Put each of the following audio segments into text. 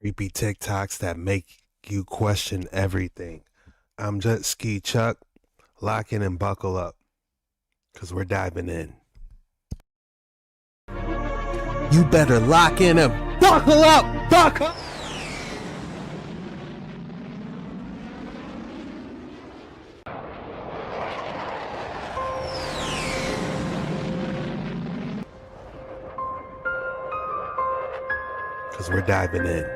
Creepy TikToks that make you question everything. I'm Jet Ski Chuck. Lock in and buckle up, because we're diving in. You better lock in and buckle up! Buckle! Because we're diving in.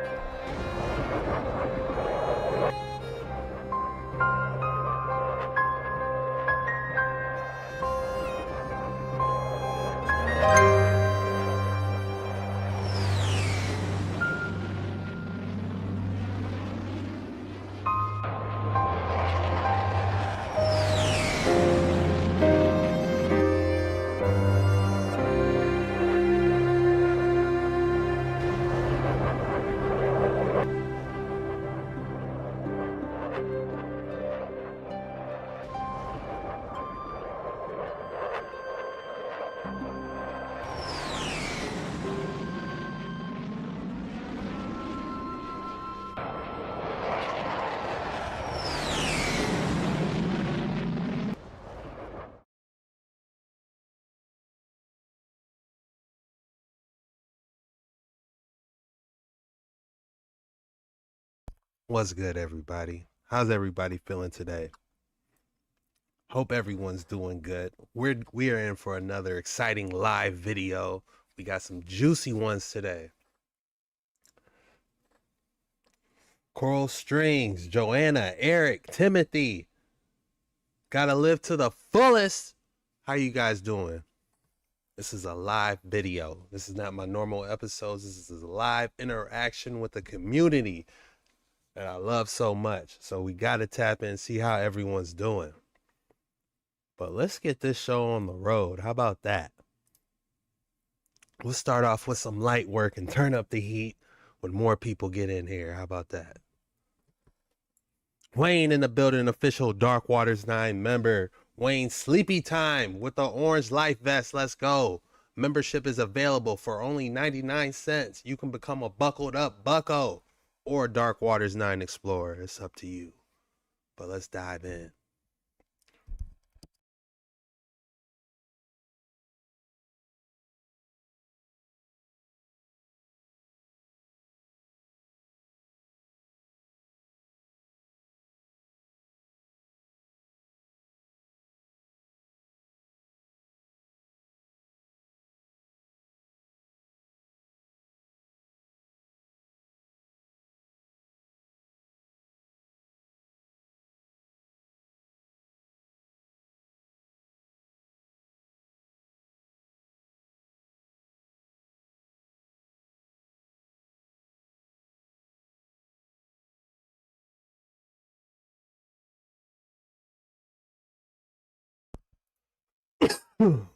What's good, everybody? How's everybody feeling today? Hope everyone's doing good. We are in for another exciting live video. We got some juicy ones today. Coral Strings, Joanna, Eric, Timothy. Gotta live to the fullest. How you guys doing? This is a live video. This is not my normal episodes. This is a live interaction with the community that I love so much. So we gotta tap in and see how everyone's doing. But let's get this show on the road. How about that? We'll start off with some light work and turn up the heat when more people get in here. How about that? Wayne in the building, official Dark Waters 9 member. Wayne, sleepy time with the orange life vest. Let's go. Membership is available for only 99 cents. You can become a buckled up bucko or Dark Waters 9 explorer. It's up to you. But let's dive in.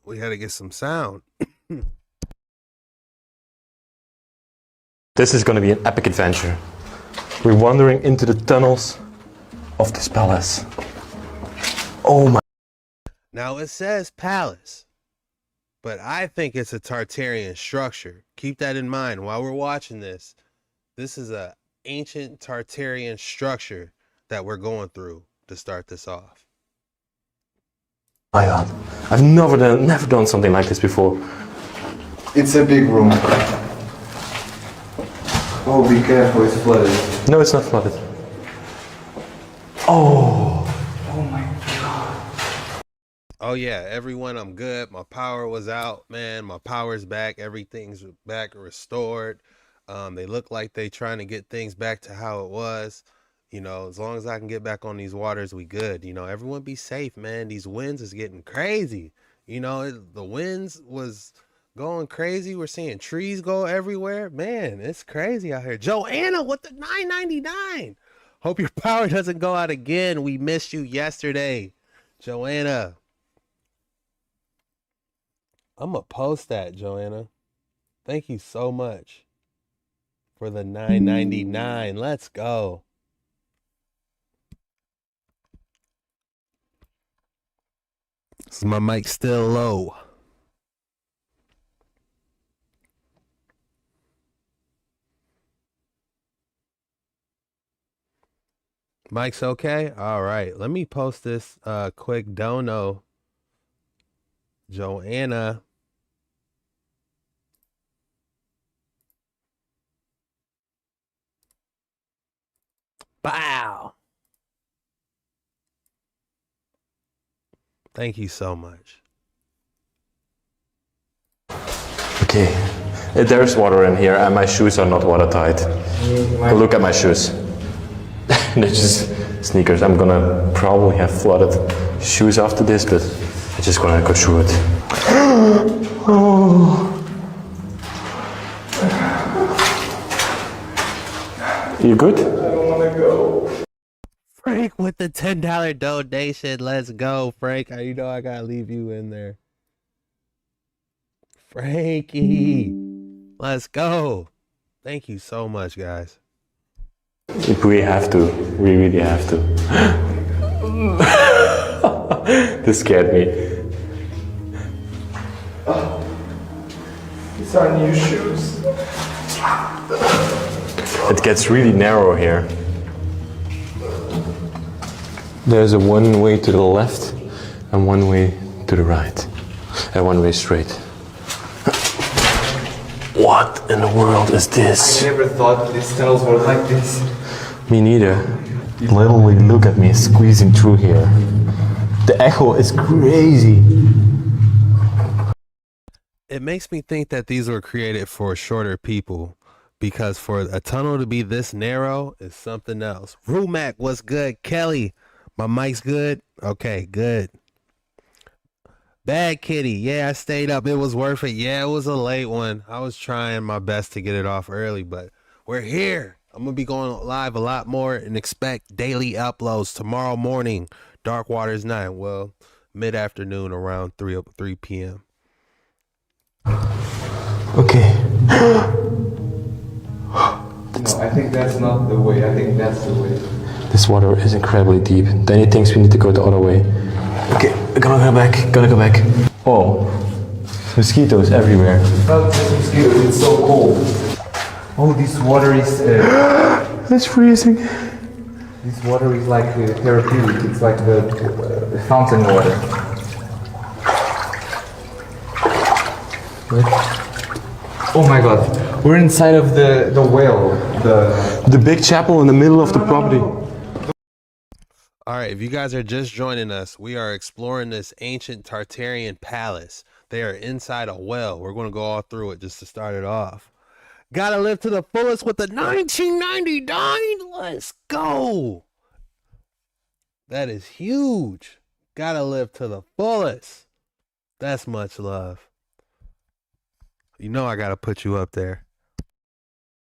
We had to get some sound. This is going to be an epic adventure. We're wandering into the tunnels of this palace. Oh my. Now it says palace, but I think it's a Tartarian structure. Keep that in mind while we're watching this. This is a ancient Tartarian structure that we're going through to start this off. My God, I've never done something like this before. It's a big room. Oh, be careful, it's flooded. No, it's not flooded. Oh. Oh my God. Oh yeah, everyone, I'm good. My power was out, man. My power's back. Everything's back restored. They look like they trying to get things back to how it was. You know, as long as I can get back on these waters, we good. You know, everyone be safe, man. These winds is getting crazy. You know, the winds was going crazy. We're seeing trees go everywhere. Man, it's crazy out here. Joanna with the $9.99. Hope your power doesn't go out again. We missed you yesterday. Joanna. I'm going to post that, Joanna. Thank you so much for the $9.99. Let's go. Is my mic still low? Mike's okay? All right. Let me post this quick dono. Joanna. Bow. Thank you so much. Okay, there's water in here and my shoes are not watertight. Look at my shoes. They're just sneakers. I'm gonna probably have flooded shoes after this, but I'm just gonna go through it. Oh. You good? I don't want to go. Frank with the $10 donation. Let's go, Frank. You know I gotta leave you in there. Frankie. Let's go. Thank you so much, guys. If we have to, we really have to. This scared me. These are new shoes. It gets really narrow here. There's a one way to the left and one way to the right. And one way straight. What in the world is this? I never thought these tunnels were like this. Me neither. Literally look at me squeezing through here. The echo is crazy. It makes me think that these were created for shorter people, because for a tunnel to be this narrow is something else. Rumac, what's good? Kelly, my mic's good? Okay, good. Bad Kitty, yeah, I stayed up. It was worth it. Yeah, it was a late one. I was trying my best to get it off early, but we're here. I'm going to be going live a lot more and expect daily uploads tomorrow morning. Dark Waters 9. Well, mid-afternoon around 3 p.m. Okay. No, I think that's not the way. I think that's the way. This water is incredibly deep. Danny thinks we need to go the other way. Okay, gonna go back. Oh, mosquitoes everywhere. It's not just mosquitoes, it's so cold. Oh, this water is... It's freezing. this water is like therapeutic. It's like the fountain water. Oh my god. We're inside of the well. The big chapel in the middle of the property. All right, if you guys are just joining us, we are exploring this ancient Tartarian palace. They are inside a well. We're going to go all through it just to start it off. Gotta live to the fullest with the 1999. Let's go. That is huge. Gotta live to the fullest. That's much love. You know I gotta put you up there.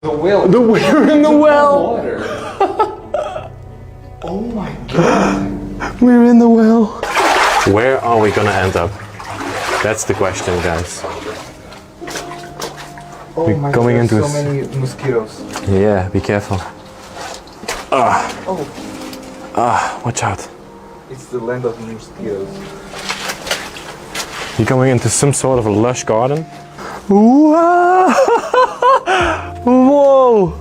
The well. We're in the well. Water. Oh my god. We're in the well. Where are we gonna end up? That's the question, guys. Oh my going god, into so many mosquitoes. Yeah, be careful. Watch out. It's the land of mosquitoes. You're going into some sort of a lush garden. Wow! Whoa!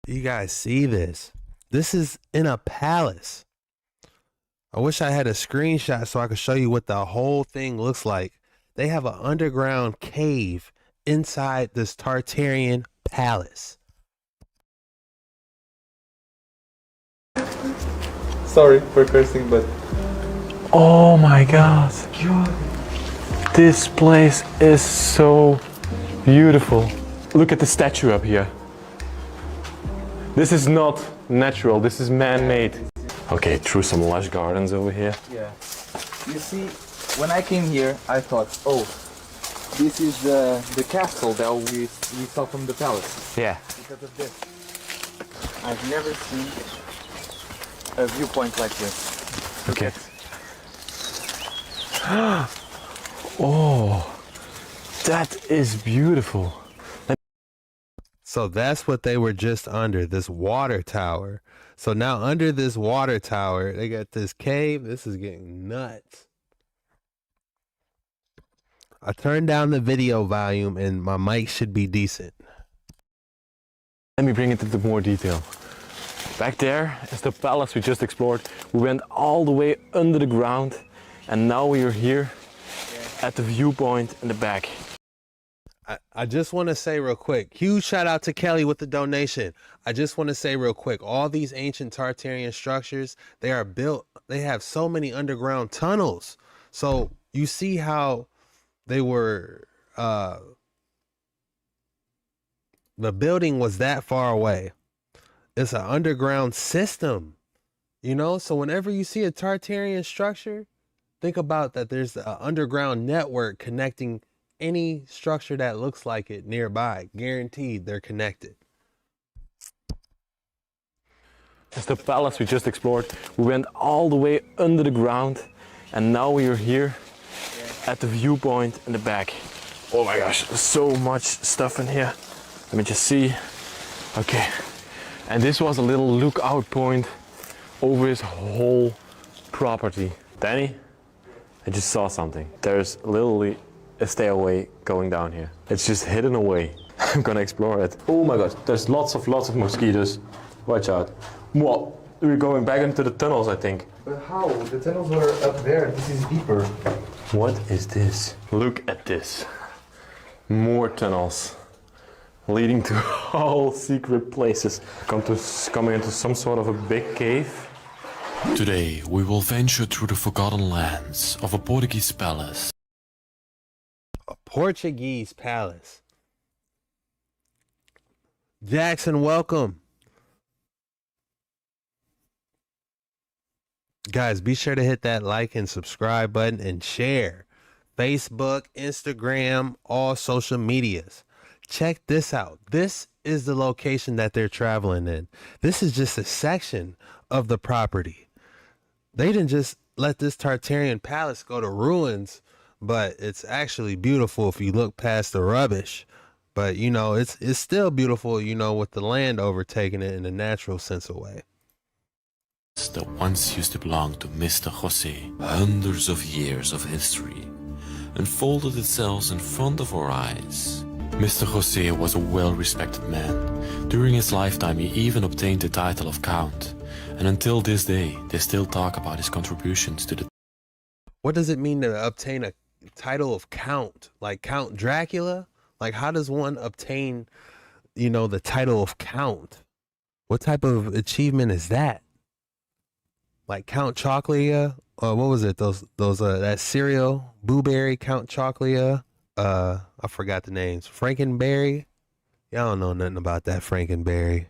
You guys see this? This is in a palace. I wish I had a screenshot so I could show you what the whole thing looks like. They have an underground cave inside this Tartarian palace. Sorry for cursing, but... Oh my god. This place is so beautiful. Look at the statue up here. This is not natural, this is man-made. Okay, through some lush gardens over here. Yeah. You see, when I came here, I thought, oh, this is the castle that we saw from the palace. Yeah. Because of this. I've never seen a viewpoint like this. Okay. Oh, that is beautiful. So that's what they were just under, this water tower. So now under this water tower, they got this cave. This is getting nuts. I turned down the video volume and my mic should be decent. Let me bring it into more detail. Back there is the palace we just explored. We went all the way under the ground and now we are here at the viewpoint in the back. I just want to say real quick, huge shout out to Kelly with the donation. I just want to say real quick, all these ancient Tartarian structures, they are built, they have so many underground tunnels. So you see how they were, the building was that far away. It's an underground system, you know? So whenever you see a Tartarian structure, think about that there's an underground network connecting any structure that looks like it nearby. Guaranteed they're connected. It's the palace we just explored. We went all the way under the ground and now we are here at the viewpoint in the back. Oh my gosh, there's so much stuff in here. Let me just see. Okay. And this was a little lookout point over his whole property. Danny, I just saw something. There's literally a stairway going down here. It's just hidden away. I'm gonna explore it. Oh my gosh, there's lots of mosquitoes. Watch out. What? We're going back into the tunnels, I think. But how? The tunnels were up there. This is deeper. What is this? Look at this. More tunnels leading to all secret places. Coming into some sort of a big cave. Today we will venture through the forgotten lands of a Portuguese palace. A Portuguese palace. Jackson, welcome. Guys, be sure to hit that like and subscribe button and share. Facebook, Instagram, all social medias. Check this out. This is the location that they're traveling in. This is just a section of the property. They didn't just let this Tartarian palace go to ruins, but it's actually beautiful if you look past the rubbish. But, you know, it's still beautiful, you know, with the land overtaking it in a natural sense of way. That once used to belong to Mr. Jose. Hundreds of years of history unfolded itself in front of our eyes. Mr. Jose was a well-respected man. During his lifetime he even obtained the title of Count. And until this day, they still talk about his contributions to the... What does it mean to obtain a title of Count? Like Count Dracula? Like how does one obtain, you know, the title of Count? What type of achievement is that? Like Count Choclia? What was it? That cereal, Blueberry, Count Choclia. I forgot the names. Frankenberry. Y'all don't know nothing about that Frankenberry.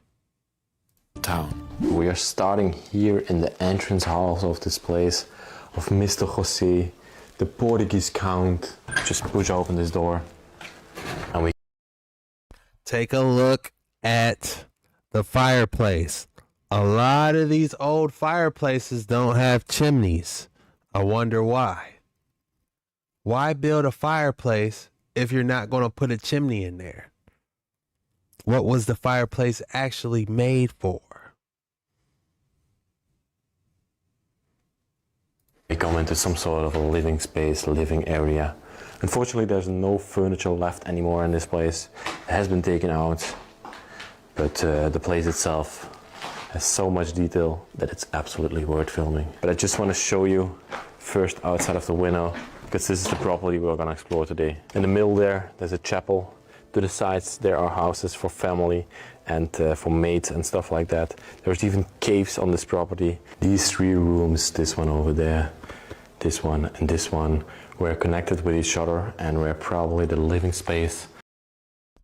town. We are starting here in the entrance halls of this place of Mr. Jose, the Portuguese Count. Just push open this door and we take a look at the fireplace. A lot of these old fireplaces don't have chimneys. I wonder why. Why build a fireplace if you're not going to put a chimney in there? What was the fireplace actually made for? We come into some sort of a living space, living area. Unfortunately, there's no furniture left anymore in this place. It has been taken out, but the place itself has so much detail that it's absolutely worth filming. But I just want to show you first outside of the window, because this is the property we're going to explore today. In the middle there's a chapel. To the sides there are houses for family and for maids and stuff like that. There's even caves on this property. These three rooms, this one over there, this one and this one, were connected with each other and were probably the living space.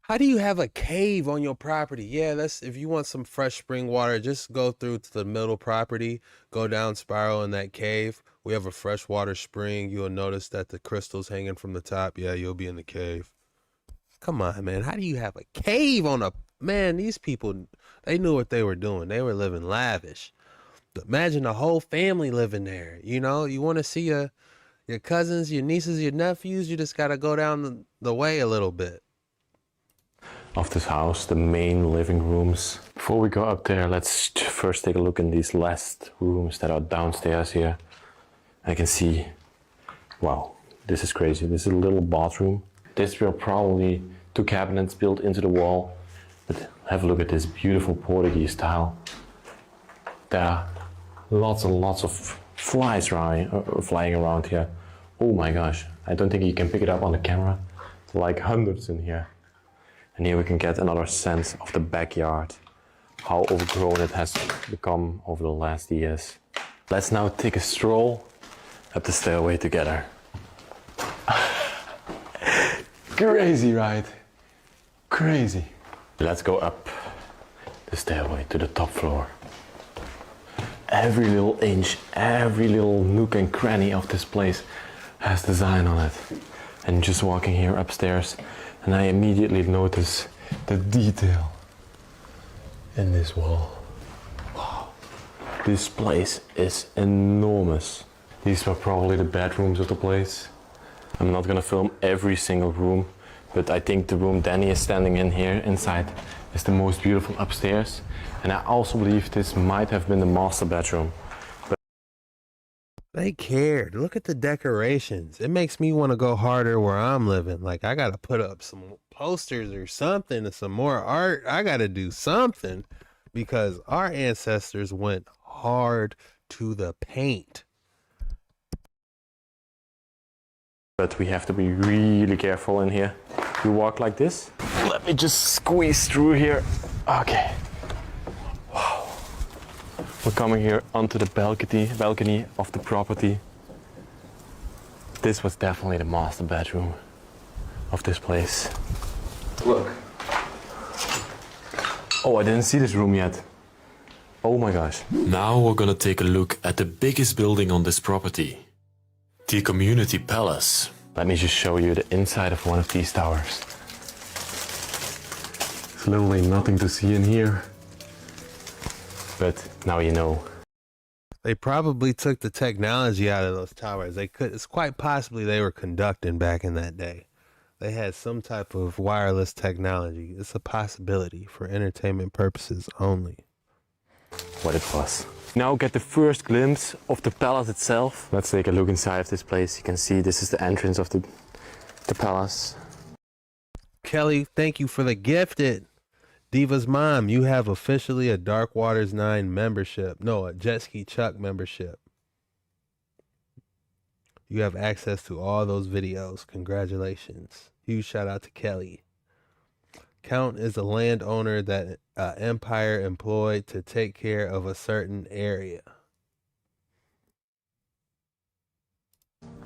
How do you have a cave on your property? Yeah, if you want some fresh spring water, just go through to the middle property, go down spiral in that cave. We have a freshwater spring. You'll notice that the crystal's hanging from the top. Yeah, you'll be in the cave. Come on, man. How do you have a cave on a... Man, these people, they knew what they were doing. They were living lavish. Imagine a whole family living there. You know, you want to see your cousins, your nieces, your nephews, you just got to go down the way a little bit. Of this house, the main living rooms. Before we go up there, let's first take a look in these last rooms that are downstairs here. I can see, wow, this is crazy. This is a little bathroom. This were probably 2 cabinets built into the wall. But have a look at this beautiful Portuguese tile. There are lots and lots of flies flying around here. Oh my gosh, I don't think you can pick it up on the camera. It's like hundreds in here. And here we can get another sense of the backyard. How overgrown it has become over the last years. Let's now take a stroll up the stairway together. Crazy, right? Crazy. Let's go up the stairway to the top floor. Every little inch, every little nook and cranny of this place has design on it. And just walking here upstairs, and I immediately notice the detail in this wall. Wow. This place is enormous. These were probably the bedrooms of the place. I'm not gonna film every single room, but I think the room Danny is standing in here inside is the most beautiful upstairs. And I also believe this might have been the master bedroom. They cared. Look at the decorations. It makes me want to go harder where I'm living. Like, I got to put up some posters or something and some more art. I got to do something because our ancestors went hard to the paint. But we have to be really careful in here. You walk like this. Let me just squeeze through here. Okay. Wow. We're coming here onto the balcony of the property. This was definitely the master bedroom of this place. Look. Oh, I didn't see this room yet. Oh my gosh. Now we're gonna take a look at the biggest building on this property, the community palace. Let me just show you the inside of one of these towers. There's literally nothing to see in here. But now you know. They probably took the technology out of those towers. It's quite possibly they were conducting back in that day. They had some type of wireless technology. It's a possibility for entertainment purposes only. What it was. Now get the first glimpse of the palace itself. Let's take a look inside of this place. You can see this is the entrance of the palace. Kelly, thank you for the gifted. Diva's mom, you have officially a Dark Waters 9 membership. No, a Jet Ski Chuck membership. You have access to all those videos. Congratulations. Huge shout out to Kelly. Count is a landowner that Empire employed to take care of a certain area.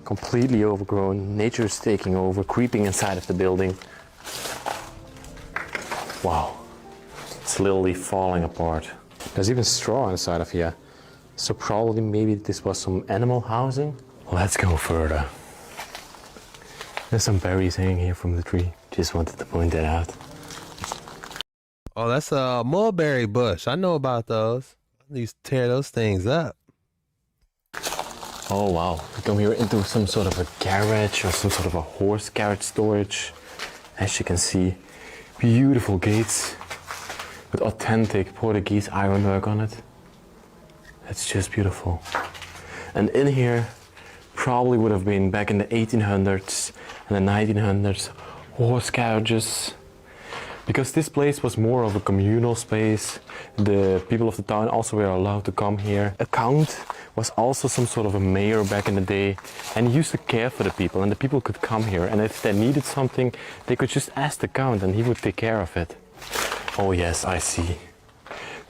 Completely overgrown. Nature is taking over, creeping inside of the building. Wow. It's literally falling apart. There's even straw inside of here. So probably maybe this was some animal housing. Let's go further. There's some berries hanging here from the tree. Just wanted to point that out. Oh, that's a mulberry bush. I know about those. I used to tear those things up. Oh wow, we come here into some sort of a garage or some sort of a horse carriage storage. As you can see, beautiful gates with authentic Portuguese ironwork on it. It's just beautiful. And in here probably would have been back in the 1800s and the 1900s horse carriages. Because this place was more of a communal space, the people of the town also were allowed to come here. A count was also some sort of a mayor back in the day, and he used to care for the people, and the people could come here, and if they needed something, they could just ask the count and he would take care of it. Oh yes, I see.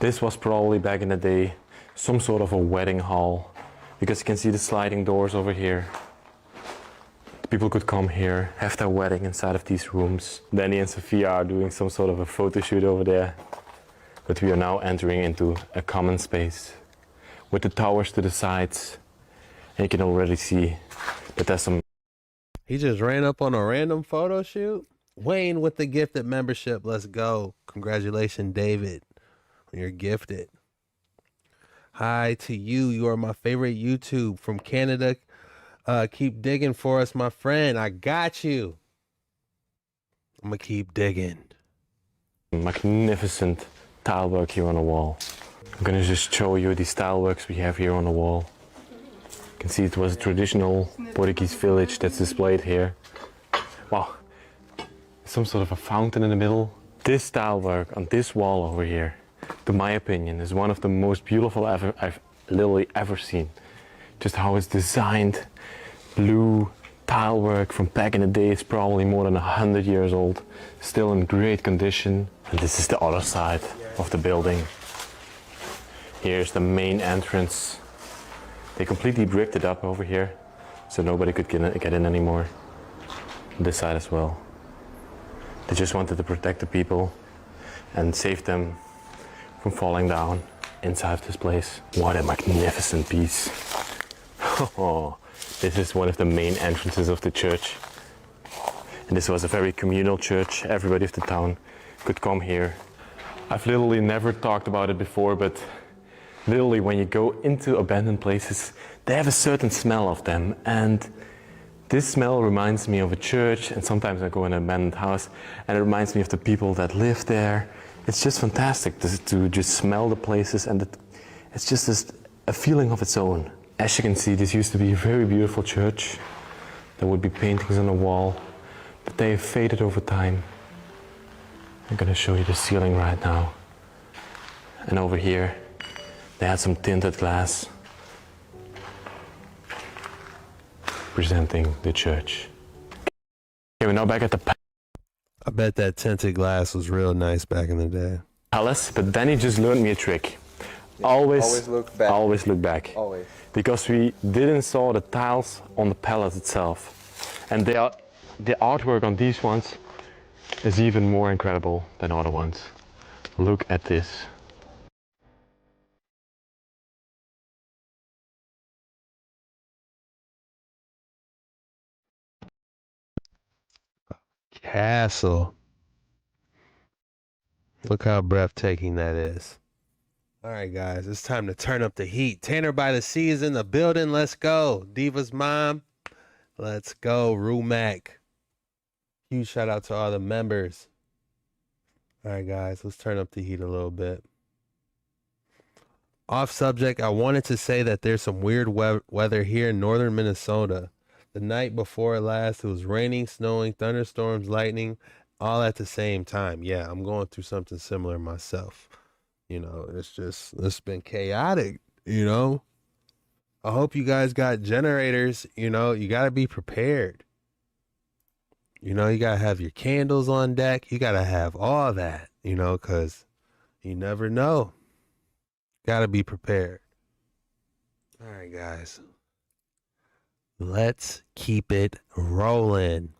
This was probably back in the day some sort of a wedding hall, because you can see the sliding doors over here. People could come here, have their wedding inside of these rooms. Danny and Sophia are doing some sort of a photo shoot over there. But we are now entering into a common space with the towers to the sides. And you can already see that there's some... He just ran up on a random photo shoot? Wayne with the gifted membership. Let's go. Congratulations, David. You're gifted. Hi to you. You are my favorite YouTube from Canada. Keep digging for us, my friend. I got you. I'm gonna keep digging. Magnificent tile work here on the wall. I'm gonna just show you these tile works we have here on the wall. You can see it was a traditional Portuguese village that's displayed here. Wow, some sort of a fountain in the middle. This tile work on this wall over here, to my opinion, is one of the most beautiful I've literally ever seen. Just how it's designed, blue tile work from back in the day. It's probably more than 100 years old, still in great condition. And this is the other side of the building. Here's the main entrance. They completely bricked it up over here, so nobody could get in anymore. This side as well. They just wanted to protect the people and save them from falling down inside this place. What a magnificent piece. Oh, this is one of the main entrances of the church. And this was a very communal church. Everybody of the town could come here. I've literally never talked about it before, but literally when you go into abandoned places, they have a certain smell of them. And this smell reminds me of a church, and sometimes I go in an abandoned house and it reminds me of the people that live there. It's just fantastic to just smell the places, and it's just a feeling of its own. As you can see, this used to be a very beautiful church. There would be paintings on the wall, but they have faded over time. I'm gonna show you the ceiling right now. And over here, they had some tinted glass presenting the church. Okay, we're now back at the I bet that tinted glass was real nice back in the day. palace, but Danny just learned me a trick. Always look back. Always look back. Always. Because we didn't saw the tiles on the palace itself. And the artwork on these ones is even more incredible than other ones. Look at this. Castle. Look how breathtaking that is. All right, guys, it's time to turn up the heat. Tanner by the Sea is in the building. Let's go. Diva's mom. Let's go. Rumac. Huge shout out to all the members. All right, guys, let's turn up the heat a little bit. Off subject, I wanted to say that there's some weird weather here in northern Minnesota. The night before last, it was raining, snowing, thunderstorms, lightning, all at the same time. Yeah, I'm going through something similar myself. You know, it's been chaotic, you know. I hope you guys got generators, you know, you got to be prepared. You know, you got to have your candles on deck. You got to have all that, you know, because you never know. Got to be prepared. All right, guys. Let's keep it rolling.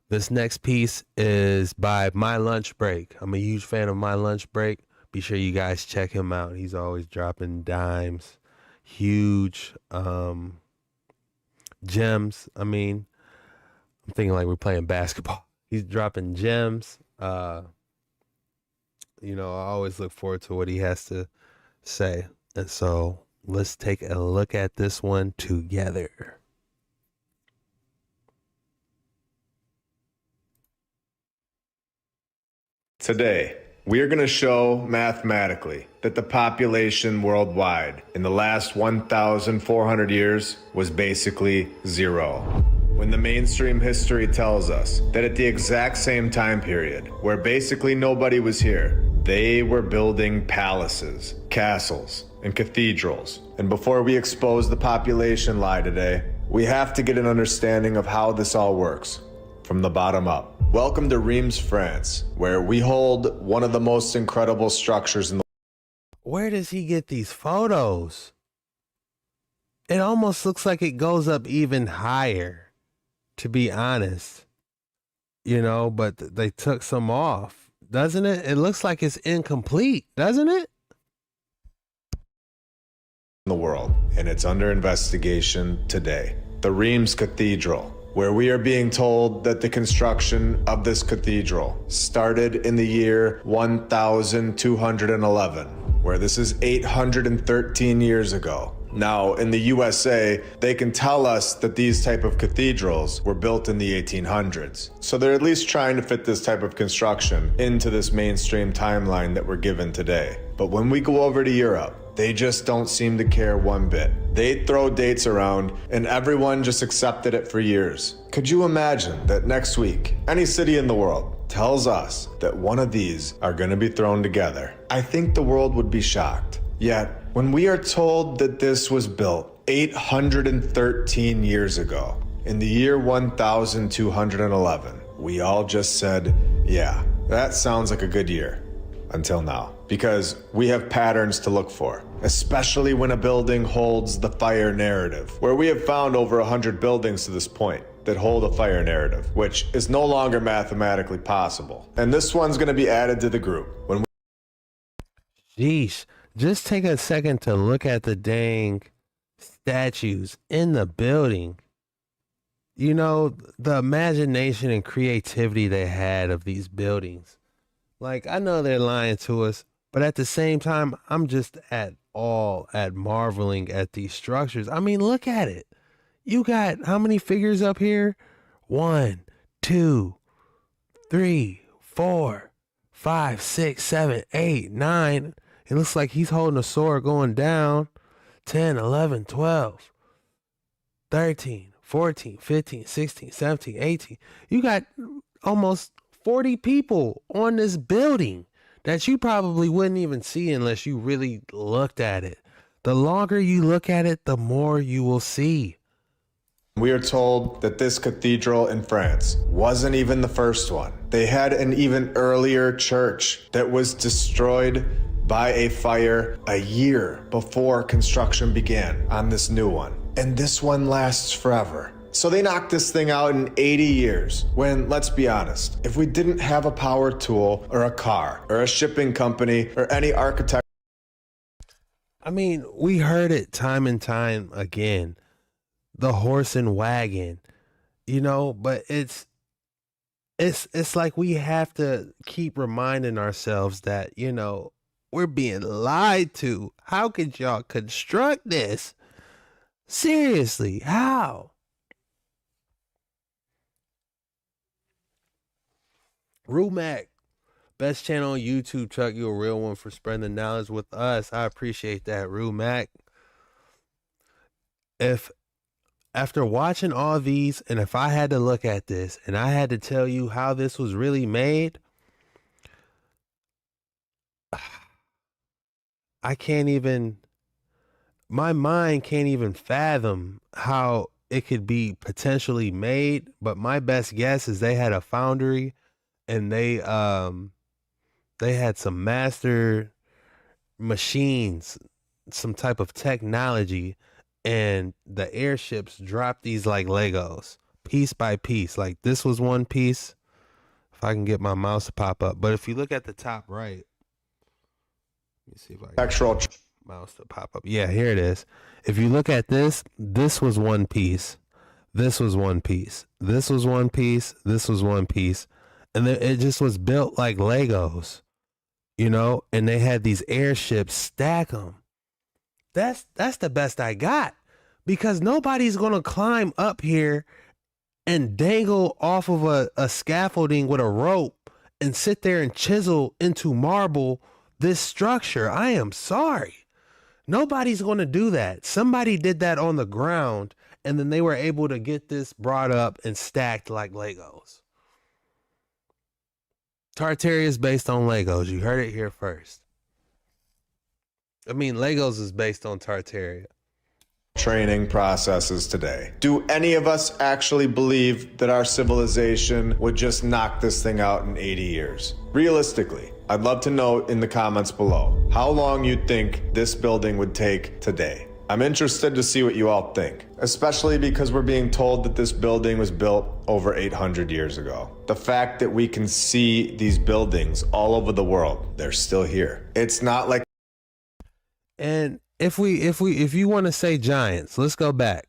This next piece is by My Lunch Break. I'm a huge fan of My Lunch Break. Be sure you guys check him out. He's always dropping dimes, huge gems. I mean, I'm thinking like we're playing basketball. He's dropping gems. You know, I always look forward to what he has to say. And so let's take a look at this one together. Today, we are going to show mathematically that the population worldwide in the last 1,400 years was basically zero. When the mainstream history tells us that at the exact same time period, where basically nobody was here, they were building palaces, castles, and cathedrals. And before we expose the population lie today, we have to get an understanding of how this all works, from the bottom up. Welcome to Reims, France, where we hold one of the most incredible structures in the Where does he get these photos? It almost looks like it goes up even higher, to be honest. You know, but they took some off, doesn't it? It looks like it's incomplete, doesn't it? world, and it's under investigation today. The Reims Cathedral, where we are being told that the construction of this cathedral started in the year 1211, where this is 813 years ago. Now, in the USA, they can tell us that these type of cathedrals were built in the 1800s. So they're at least trying to fit this type of construction into this mainstream timeline that we're given today. But when we go over to Europe, They just don't seem to care one bit. They'd throw dates around, and everyone just accepted it for years. Could you imagine that next week, any city in the world tells us that one of these are going to be thrown together? I think the world would be shocked. Yet, when we are told that this was built 813 years ago, in the year 1211, we all just said, yeah, that sounds like a good year. Until now. Because we have patterns to look for, especially when a building holds the fire narrative, where we have found over 100 buildings to this point that hold a fire narrative, which is no longer mathematically possible. And this one's going to be added to the group. When Jeez, just take a second to look at the dang statues in the building. You know, the imagination and creativity they had of these buildings. Like, I know they're lying to us, but at the same time, I'm just at marveling at these structures. I mean, look at it. You got how many figures up here? 1, 2, 3, 4, 5, 6, 7, 8, 9. It looks like he's holding a sword going down. 10, 11, 12, 13, 14, 15, 16, 17, 18. You got almost 40 people on this building that you probably wouldn't even see unless you really looked at it. The longer you look at it, the more you will see. we are told that this cathedral in France wasn't even the first one. They had an even earlier church that was destroyed by a fire a year before construction began on this new one. And this one lasts forever. So they knocked this thing out in 80 years, when, let's be honest, if we didn't have a power tool or a car or a shipping company or any architect. I mean, we heard it time and time again, the horse and wagon, you know, but it's like we have to keep reminding ourselves that, you know, we're being lied to. How could y'all construct this? Seriously, how? Rumac, best channel on YouTube, Chuck. You a real one for spreading the knowledge with us. I appreciate that, Rumac. If after watching all these, and if I had to look at this and I had to tell you how this was really made, I can't even, my mind can't even fathom how it could be potentially made. But my best guess is they had a foundry and they had some master machines, some type of technology, and the airships dropped these like Legos, piece by piece. Like this was one piece. If I can get my mouse to pop up. But if you look at the top right, let me see if I can get my mouse to pop up. Yeah, here it is. If you look at this, this was one piece. This was one piece. This was one piece. This was one piece. And then it just was built like Legos, you know, and they had these airships stack them. That's the best I got, because nobody's going to climb up here and dangle off of a scaffolding with a rope and sit there and chisel into marble this structure. I am sorry. Nobody's going to do that. Somebody did that on the ground, and then they were able to get this brought up and stacked like Legos. Tartaria is based on Legos. You heard it here first. I mean, Legos is based on Tartaria. Training processes today. Do any of us actually believe that our civilization would just knock this thing out in 80 years? Realistically, I'd love to know in the comments below how long you think this building would take today. I'm interested to see what you all think, especially because we're being told that this building was built over 800 years ago. The fact that we can see these buildings all over the world, they're still here. It's not like. And if you want to say giants, let's go back.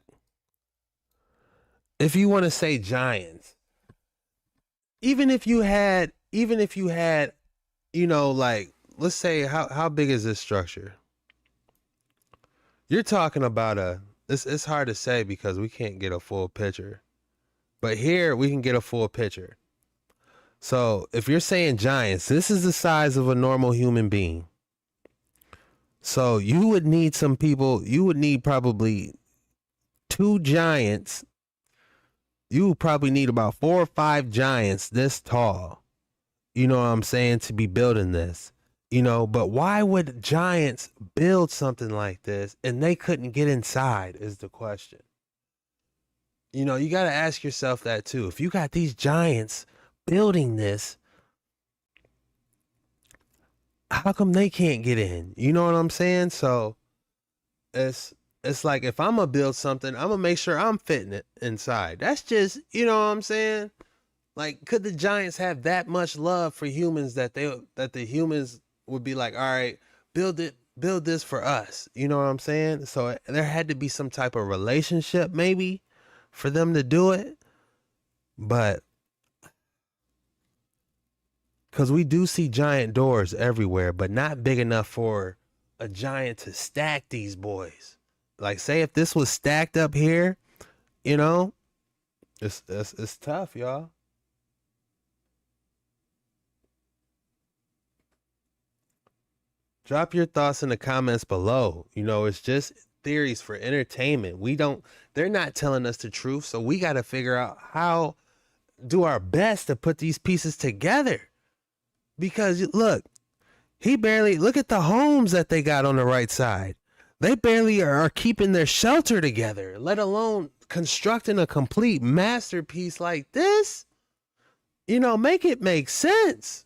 If you want to say giants, even if you had, you know, like, let's say how big is this structure? You're talking about it's hard to say because we can't get a full picture. But here we can get a full picture. So if you're saying giants, this is the size of a normal human being. So you would need some people, you would need probably 2 giants. You would probably need about 4 or 5 giants this tall. You know what I'm saying? To be building this. You know, but why would giants build something like this and they couldn't get inside is the question. You know, you got to ask yourself that too. If you got these giants building this, how come they can't get in? You know what I'm saying? So it's like, if I'm gonna build something, I'm gonna make sure I'm fitting it inside. That's just, you know what I'm saying? Like, could the giants have that much love for humans that the humans would be like, all right, build this for us. You know what I'm saying? So there had to be some type of relationship maybe for them to do it. But because we do see giant doors everywhere, but not big enough for a giant to stack these boys. Like, say if this was stacked up here, you know, it's tough, y'all. Drop your thoughts in the comments below. You know, it's just theories for entertainment. They're not telling us the truth. So we got to figure out how, do our best to put these pieces together. Because look at the homes that they got on the right side. They barely are keeping their shelter together, let alone constructing a complete masterpiece like this. You know, make it make sense.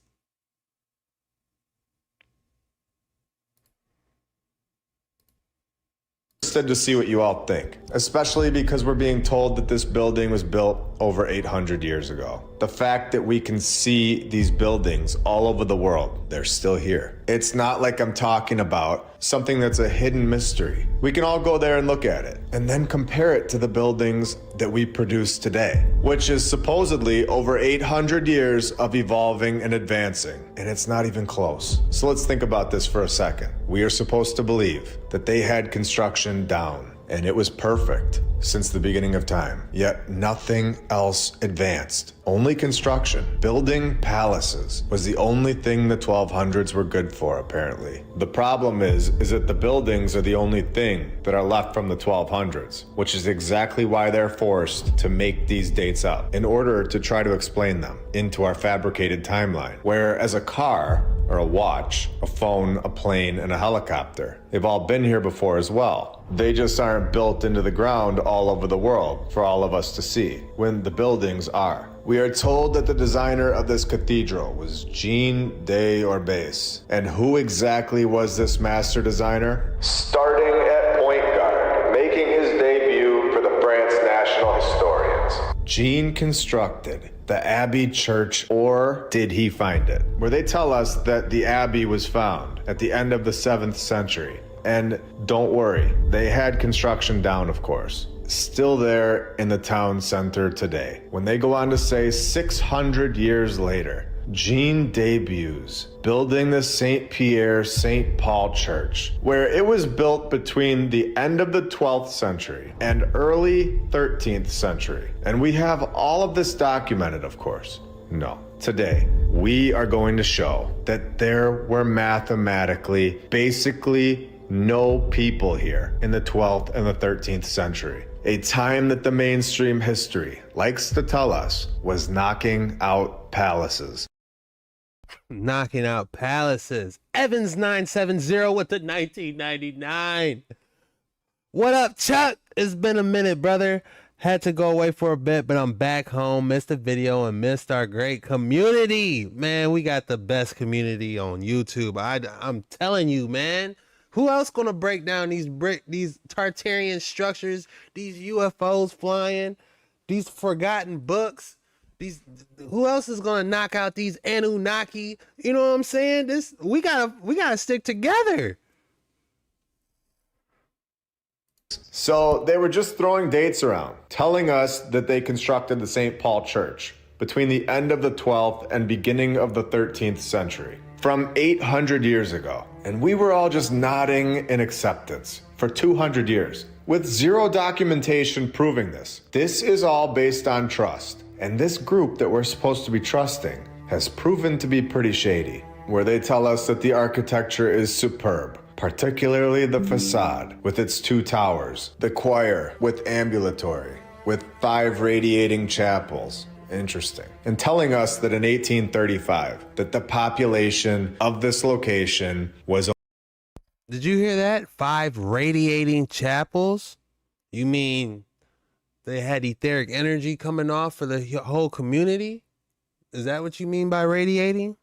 Interested to see what you all think, especially because we're being told that this building was built over 800 years ago. The fact that we can see these buildings all over the world, they're still here. It's not like I'm talking about something that's a hidden mystery. We can all go there and look at it and then compare it to the buildings that we produce today, which is supposedly over 800 years of evolving and advancing, and it's not even close. So let's think about this for a second. We are supposed to believe that they had construction down, and it was perfect since the beginning of time, yet nothing else advanced. Only construction, building palaces, was the only thing the 1200s were good for, apparently. The problem is that the buildings are the only thing that are left from the 1200s, which is exactly why they're forced to make these dates up in order to try to explain them into our fabricated timeline. Whereas a car, or a watch, a phone, a plane, and a helicopter, they've all been here before as well. They just aren't built into the ground all over the world for all of us to see, when the buildings are. We are told that the designer of this cathedral was Jean de Orbais. And who exactly was this master designer? Starting at point guard, making his debut for the France National Historians, Jean constructed the Abbey Church, or did he find it? Where they tell us that the Abbey was found at the end of the 7th century. And don't worry, they had construction down, of course. Still there in the town center today. When they go on to say 600 years later, Jean debuts building the St. Pierre St. Paul Church, where it was built between the end of the 12th century and early 13th century. And we have all of this documented, of course. No. Today, we are going to show that there were mathematically, basically, no people here in the 12th and the 13th century. A time that the mainstream history likes to tell us was knocking out palaces. Knocking out palaces. Evans 970 with the 1999. What up, Chuck? It's been a minute, brother. Had to go away for a bit, but I'm back home. Missed the video and missed our great community. Man, we got the best community on YouTube. I'm telling you, man. Who else gonna break down these Tartarian structures, these UFOs flying, these forgotten books? Who else is gonna knock out these Anunnaki? You know what I'm saying? We gotta stick together. So they were just throwing dates around, telling us that they constructed the St. Paul Church between the end of the 12th and beginning of the 13th century, from 800 years ago. And we were all just nodding in acceptance for 200 years, with zero documentation proving this. This is all based on trust. And this group that we're supposed to be trusting has proven to be pretty shady, where they tell us that the architecture is superb, particularly the facade with its 2 towers, the choir with ambulatory, with 5 radiating chapels. Interesting. And telling us that in 1835, that the population of this location was... Did you hear that? 5 radiating chapels? You mean they had etheric energy coming off for the whole community? Is that what you mean by radiating?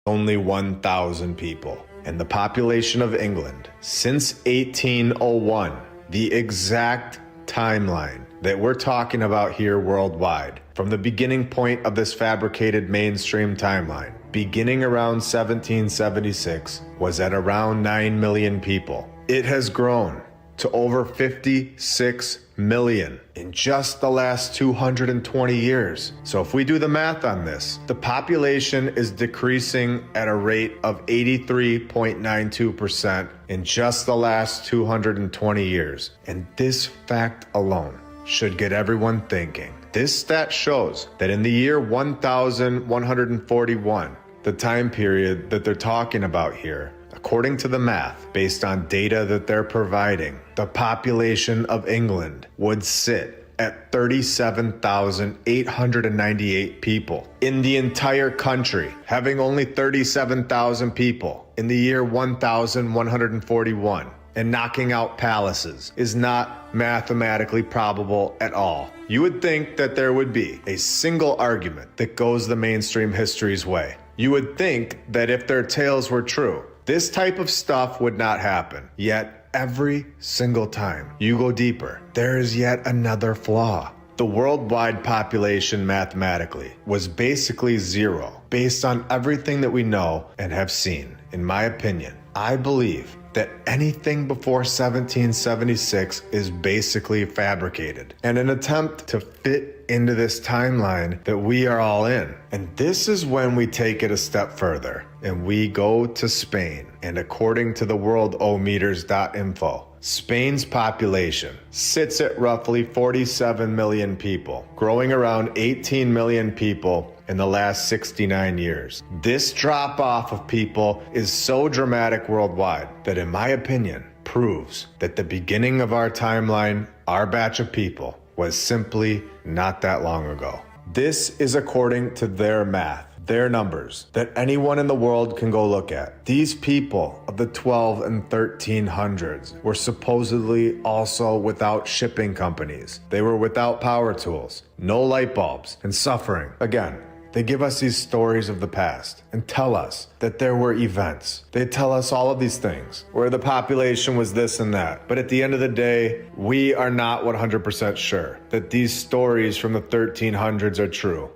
only 1,000 people. And the population of England since 1801, the exact timeline that we're talking about here worldwide, from the beginning point of this fabricated mainstream timeline, beginning around 1776, was at around 9 million people. It has grown to over 56 million in just the last 220 years. So if we do the math on this, the population is decreasing at a rate of 83.92% in just the last 220 years. And this fact alone should get everyone thinking. This stat shows that in the year 1141, the time period that they're talking about here, according to the math, based on data that they're providing, the population of England would sit at 37,898 people. In the entire country, having only 37,000 people in the year 1141 and knocking out palaces is not mathematically probable at all. You would think that there would be a single argument that goes the mainstream history's way. You would think that if their tales were true, this type of stuff would not happen. Yet, every single time you go deeper, there is yet another flaw. The worldwide population mathematically was basically zero based on everything that we know and have seen. In my opinion, I believe that anything before 1776 is basically fabricated and an attempt to fit into this timeline that we are all in. And this is when we take it a step further and we go to Spain. And according to the worldometers.info, Spain's population sits at roughly 47 million people, growing around 18 million people in the last 69 years. This drop off of people is so dramatic worldwide that, in my opinion, proves that the beginning of our timeline, our batch of people, was simply not that long ago. This is according to their math, their numbers, that anyone in the world can go look at. These people of the 12 and 1300s were supposedly also without shipping companies. They were without power tools, no light bulbs, and suffering. Again, they give us these stories of the past and tell us that there were events. They tell us all of these things where the population was this and that. But at the end of the day, we are not 100% sure that these stories from the 1300s are true.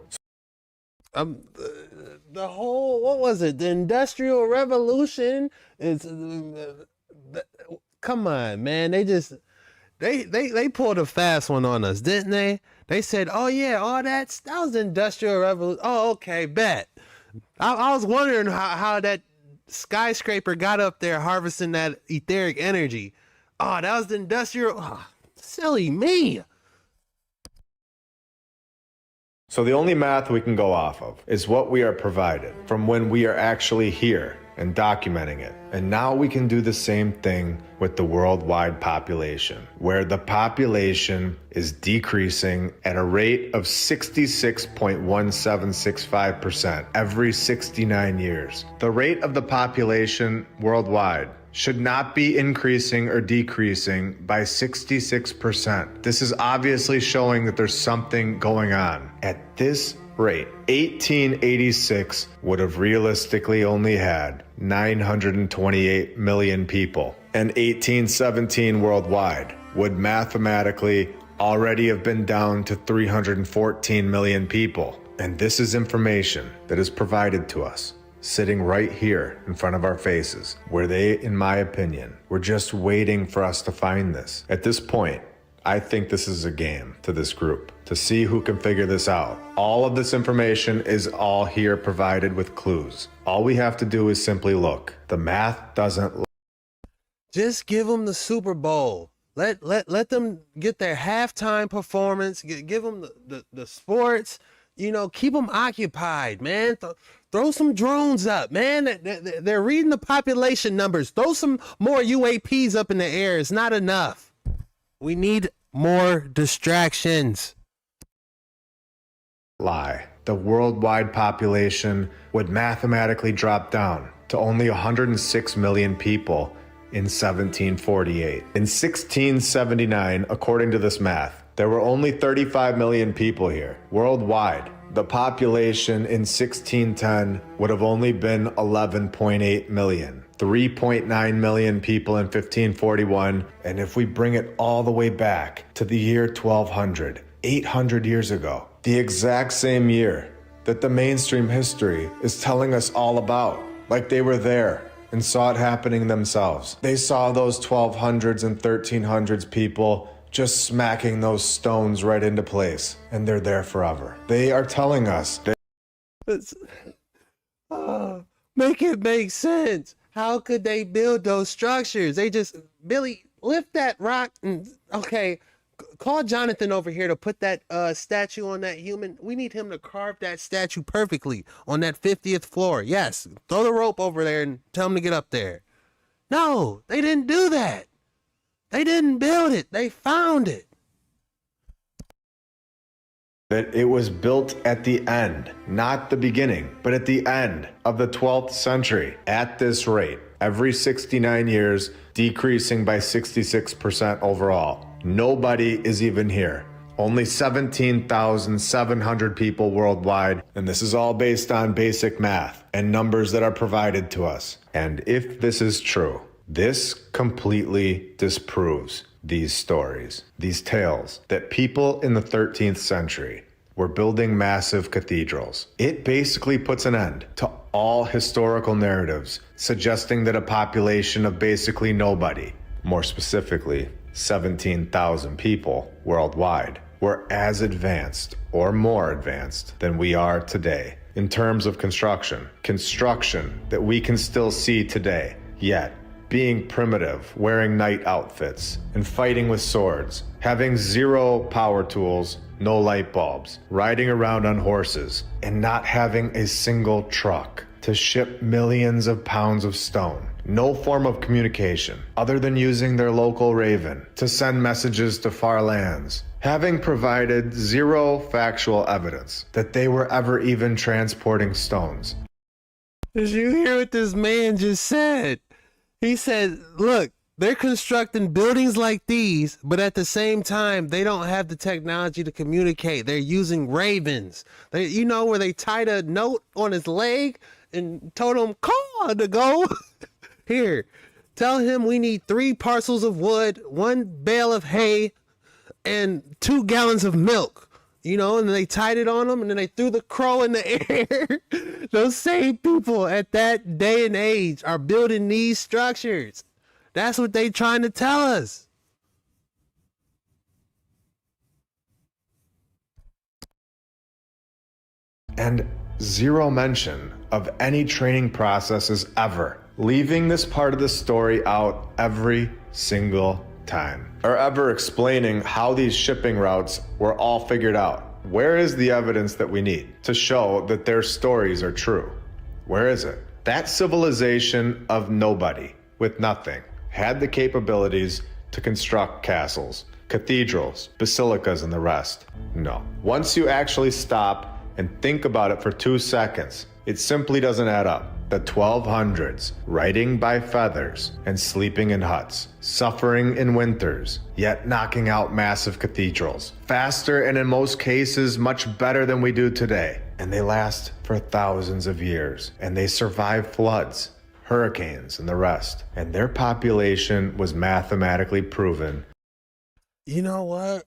The whole, what was it? The Industrial Revolution is, come on, man. They pulled a fast one on us, didn't they? They said, oh yeah, all that was the Industrial Revolution. Oh, okay, bet. I was wondering how that skyscraper got up there harvesting that etheric energy. Oh, that was the Industrial, silly me. So the only math we can go off of is what we are provided from when we are actually here and documenting it. And now we can do the same thing with the worldwide population, where the population is decreasing at a rate of 66.1765% every 69 years. The rate of the population worldwide should not be increasing or decreasing by 66%. This is obviously showing that there's something going on. At this rate, 1886 would have realistically only had 928 million people, and 1817 worldwide would mathematically already have been down to 314 million people. And this is information that is provided to us, sitting right here in front of our faces, where they, in my opinion, were just waiting for us to find this. At this point, I think this is a game to this group to see who can figure this out. All of this information is all here provided with clues. All we have to do is simply look. The math doesn't. Just give them the Super Bowl. Let them get their halftime performance. Give them the sports. keep them occupied, man. Throw some drones up, man. They're reading the population numbers. Throw some more UAPs up in the air. It's not enough. We need more distractions. Lie. The worldwide population would mathematically drop down to only 106 million people in 1748. In 1679, according to this math, there were only 35 million people here. Worldwide, the population in 1610 would have only been 11.8 million. 3.9 million people in 1541, and if we bring it all the way back to the year 1200, 800 years ago, the exact same year that the mainstream history is telling us all about, like they were there and saw it happening themselves. They saw those 1200s and 1300s people just smacking those stones right into place, and they're there forever. They are telling us Make it make sense. How could they build those structures? They just, Billy, lift that rock and, okay, call Jonathan over here to put that statue on that human. We need him to carve that statue perfectly on that 50th floor. Yes, throw the rope over there and tell him to get up there. No, they didn't do that. They didn't build it. They found it. that it was built at the end, not the beginning, but at the end of the 12th century at this rate, every 69 years, decreasing by 66% overall. Nobody is even here. Only 17,700 people worldwide, and this is all based on basic math and numbers that are provided to us. And if this is true, this completely disproves these stories, these tales that people in the 13th century were building massive cathedrals. It basically puts an end to all historical narratives suggesting that a population of basically nobody, more specifically 17,000 people worldwide, were as advanced or more advanced than we are today in terms of construction that we can still see today, yet being primitive, wearing night outfits, and fighting with swords, having zero power tools, no light bulbs, riding around on horses, and not having a single truck to ship millions of pounds of stone. No form of communication other than using their local raven to send messages to far lands, having provided zero factual evidence that they were ever even transporting stones. Did you hear what this man just said? He said, look, they're constructing buildings like these, but at the same time, they don't have the technology to communicate. They're using ravens. You know, where they tied a note on his leg and told him, call to go. Here, tell him we need 3 parcels of wood, 1 bale of hay, and 2 gallons of milk. You know, and they tied it on them, and then they threw the crow in the air. Those same people at that day and age are building these structures. That's what they trying to tell us. And zero mention of any training processes ever, leaving this part of the story out every single time, or ever explaining how these shipping routes were all figured out. Where is the evidence that we need to show that their stories are true? Where is it? That civilization of nobody with nothing had the capabilities to construct castles, cathedrals, basilicas, and the rest. No. Once you actually stop and think about it for 2 seconds, it simply doesn't add up. The 1200s, riding by feathers and sleeping in huts, suffering in winters, yet knocking out massive cathedrals, faster and in most cases much better than we do today. And they last for thousands of years, and they survive floods, hurricanes, and the rest. And their population was mathematically proven. You know what?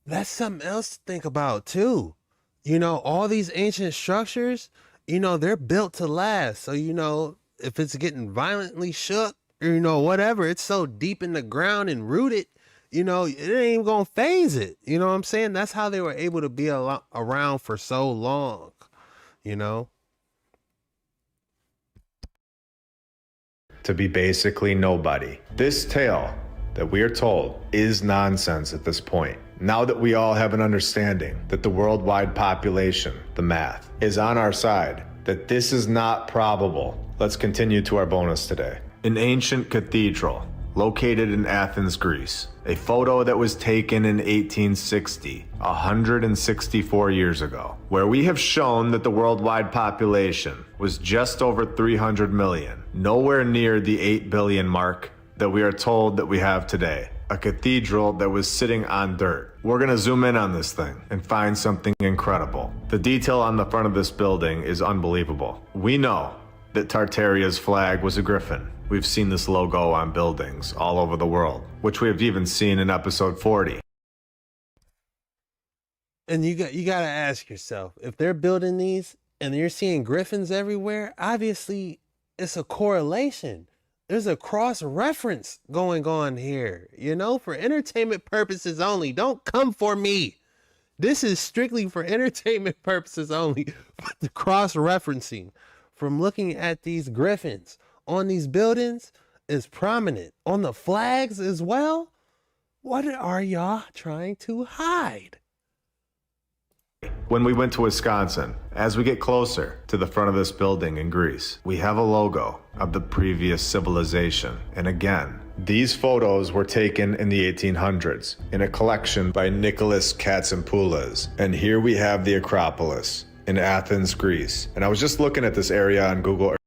That's something else to think about too. You know, all these ancient structures, you know, they're built to last. So, you know, if it's getting violently shook or, you know, whatever, it's so deep in the ground and rooted, you know, it ain't even gonna phase it. You know what I'm saying? That's how they were able to be around for so long, you know? To be basically nobody. This tale that we are told is nonsense at this point. Now that we all have an understanding that the worldwide population, the math, is on our side, that this is not probable, let's continue to our bonus today. An ancient cathedral located in Athens, Greece. A photo that was taken in 1860, 164 years ago, where we have shown that the worldwide population was just over 300 million, nowhere near the 8 billion mark that we are told that we have today. A cathedral that was sitting on dirt. We're gonna zoom in on this thing and find something incredible. The detail on the front of this building is unbelievable. We know that Tartaria's flag was a griffin. We've seen this logo on buildings all over the world, which we have even seen in episode 40. And you gotta ask yourself, if they're building these and you're seeing griffins everywhere, obviously it's a correlation. There's a cross-reference going on here, you know, for entertainment purposes only. Don't come for me. This is strictly for entertainment purposes only. But the cross-referencing from looking at these griffins on these buildings is prominent. On the flags as well. What are y'all trying to hide? When we went to Wisconsin, as we get closer to the front of this building in Greece, we have a logo of the previous civilization. And again, these photos were taken in the 1800s in a collection by Nicholas Katsimpoulas. And here we have the Acropolis in Athens, Greece. And I was just looking at this area on Google Earth.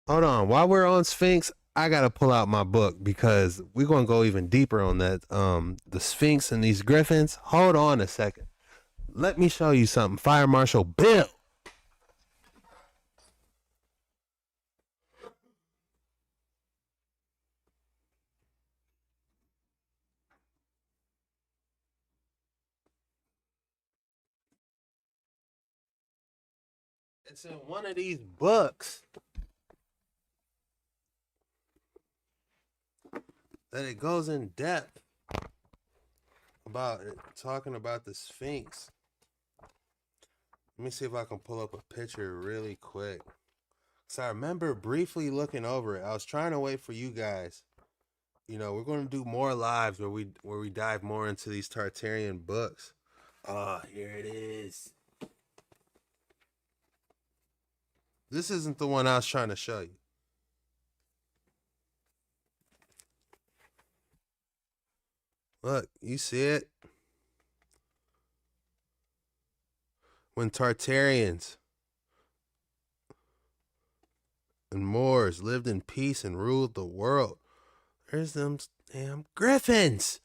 Hold on, while we're on Sphinx, I gotta pull out my book because we're gonna go even deeper on that. The Sphinx and these griffins. Hold on a second. Let me show you something. Fire Marshal Bill. It's in one of these books that it goes in depth about it, talking about the Sphinx. Let me see if I can pull up a picture really quick. So I remember briefly looking over it. I was trying to wait for you guys. You know, we're going to do more lives where we dive more into these Tartarian books. Ah, here it is. This isn't the one I was trying to show you. Look, you see it? When Tartarians and Moors lived in peace and ruled the world. There's them damn griffins.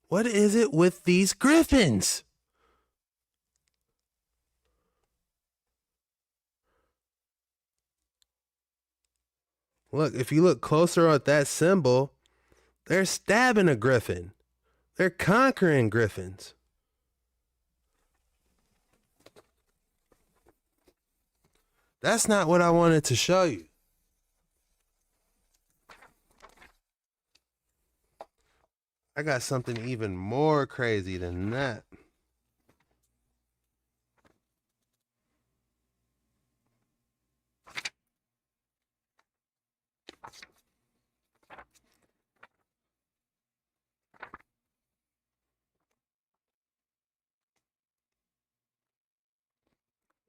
What is it with these griffins? Look, if you look closer at that symbol, they're stabbing a griffin. They're conquering griffins. That's not what I wanted to show you. I got something even more crazy than that.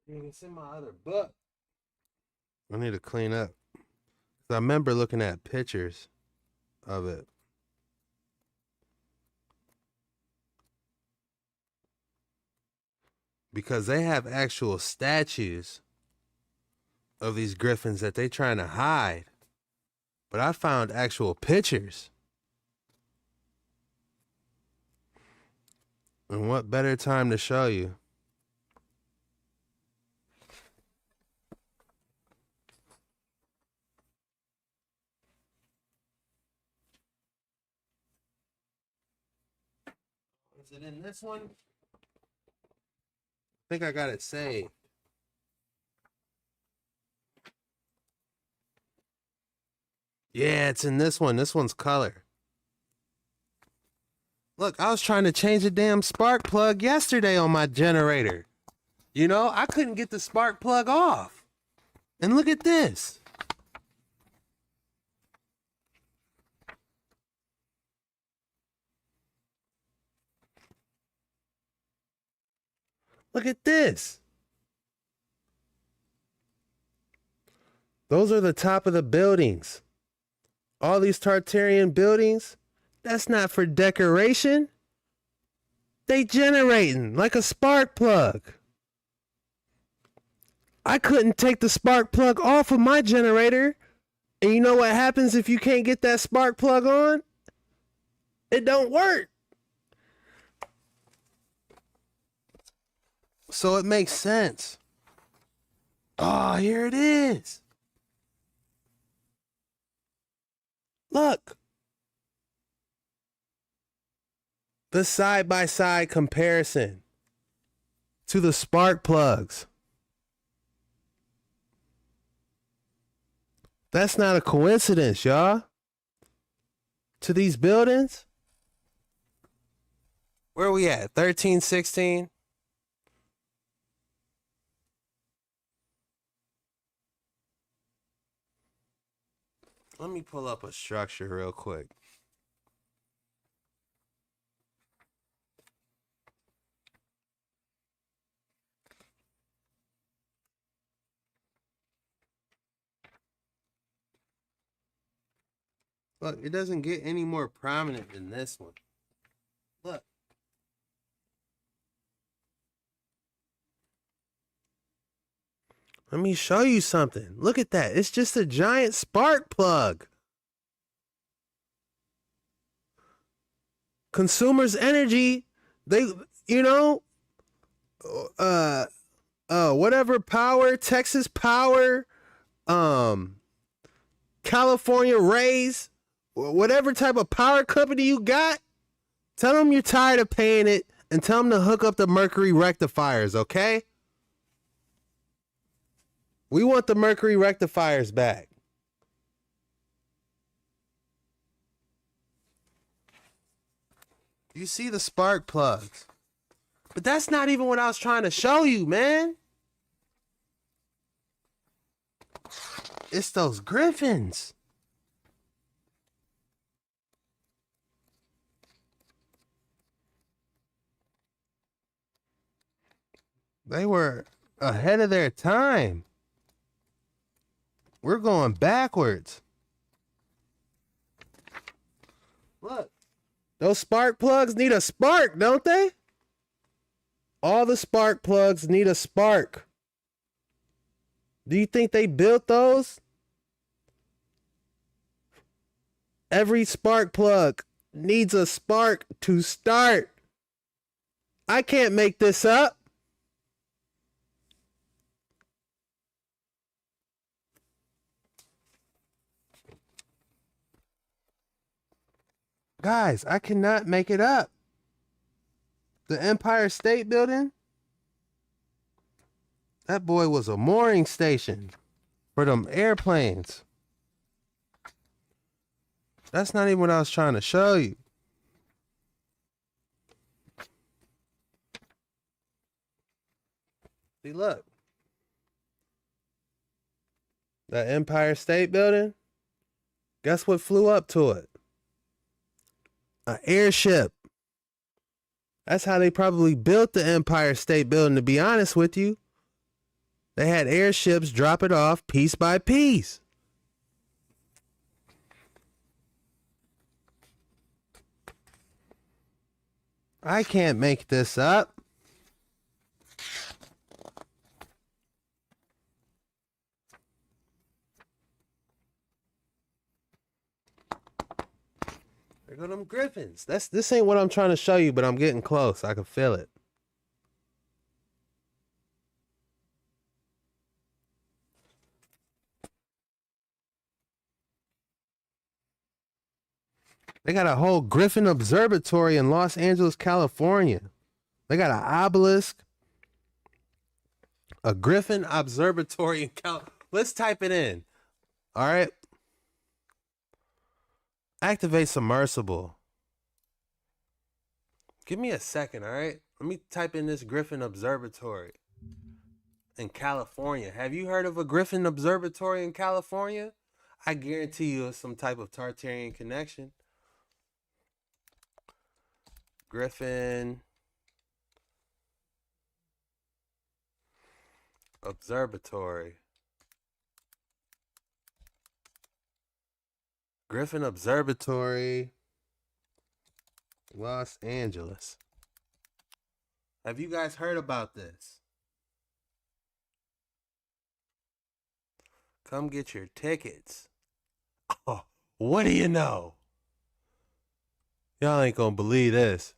It's in my other book. I need to clean up. I remember looking at pictures of it. Because they have actual statues of these griffins that they trying to hide. But I found actual pictures. And what better time to show you? Is it in this one? I think I got it saved. Yeah, it's in this one. This one's color. Look, I was trying to change the damn spark plug yesterday on my generator. You know, I couldn't get the spark plug off. And look at this. Look at this. Those are the top of the buildings. All these Tartarian buildings, that's not for decoration. They generating like a spark plug. I couldn't take the spark plug off of my generator. And you know what happens if you can't get that spark plug on? It don't work. So it makes sense. Oh, here it is. Look. The side-by-side comparison to the spark plugs. That's not a coincidence, y'all. To these buildings. Where are we at? 13, 16? Let me pull up a structure real quick. Look, it doesn't get any more prominent than this one. Look. Let me show you something. Look at that. It's just a giant spark plug. Consumers Energy, they, you know, whatever power, Texas Power, California Rays, whatever type of power company you got, tell them you're tired of paying it and tell them to hook up the mercury rectifiers, okay? We want the mercury rectifiers back. You see the spark plugs. But that's not even what I was trying to show you, man. It's those Griffins. They were ahead of their time. We're going backwards. Look. Those spark plugs need a spark, don't they? All the spark plugs need a spark. Do you think they built those? Every spark plug needs a spark to start. I can't make this up. Guys, I cannot make it up. The Empire State Building, that boy was a mooring station for them airplanes. That's not even what I was trying to show you. See, look. The Empire State Building, guess what flew up to it? An airship. That's how they probably built the Empire State Building, to be honest with you. They had airships drop it off piece by piece. I can't make this up. There go them Griffins. This ain't what I'm trying to show you, but I'm getting close. I can feel it. They got a whole Griffin Observatory in Los Angeles, California. They got an obelisk. A Griffin Observatory in California. Let's type it in. All right. Activate submersible. Give me a second, all right? Let me type in this Griffin Observatory in California. Have you heard of a Griffin Observatory in California? I guarantee you it's some type of Tartarian connection. Griffin Observatory. Griffin Observatory, Los Angeles. Have you guys heard about this? Come get your tickets. Oh, what do you know? Y'all ain't gonna believe this.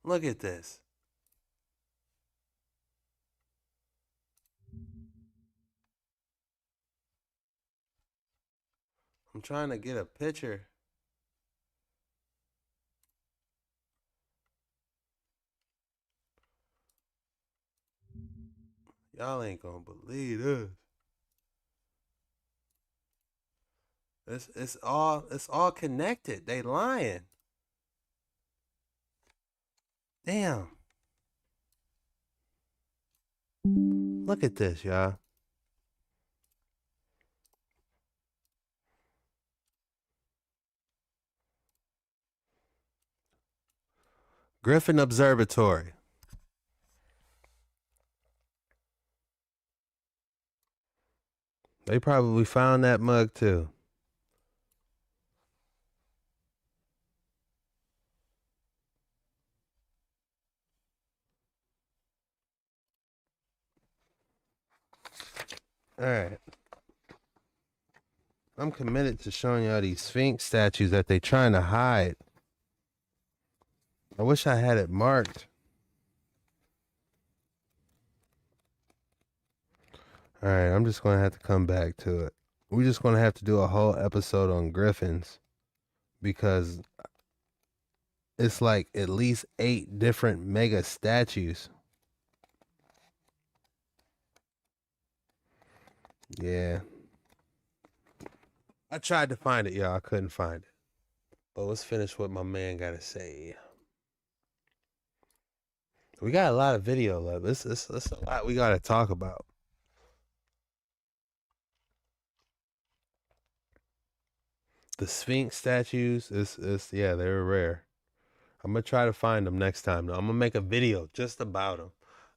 Look at this. I'm trying to get a picture. Y'all ain't gonna believe this. It's all connected. They lying. Damn. Look at this, y'all. Griffin Observatory. They probably found that mug too. All right. I'm committed to showing y'all these Sphinx statues that they trying to hide. I wish I had it marked. All right, I'm just going to have to come back to it. We're just going to have to do a whole episode on Griffins because it's like at least 8 different mega statues. Yeah. I tried to find it, y'all. I couldn't find it. But let's finish what my man got to say. We got a lot of video left. It's a lot we got to talk about. The Sphinx statues, yeah, they're rare. I'm going to try to find them next time. Though. I'm going to make a video just about them.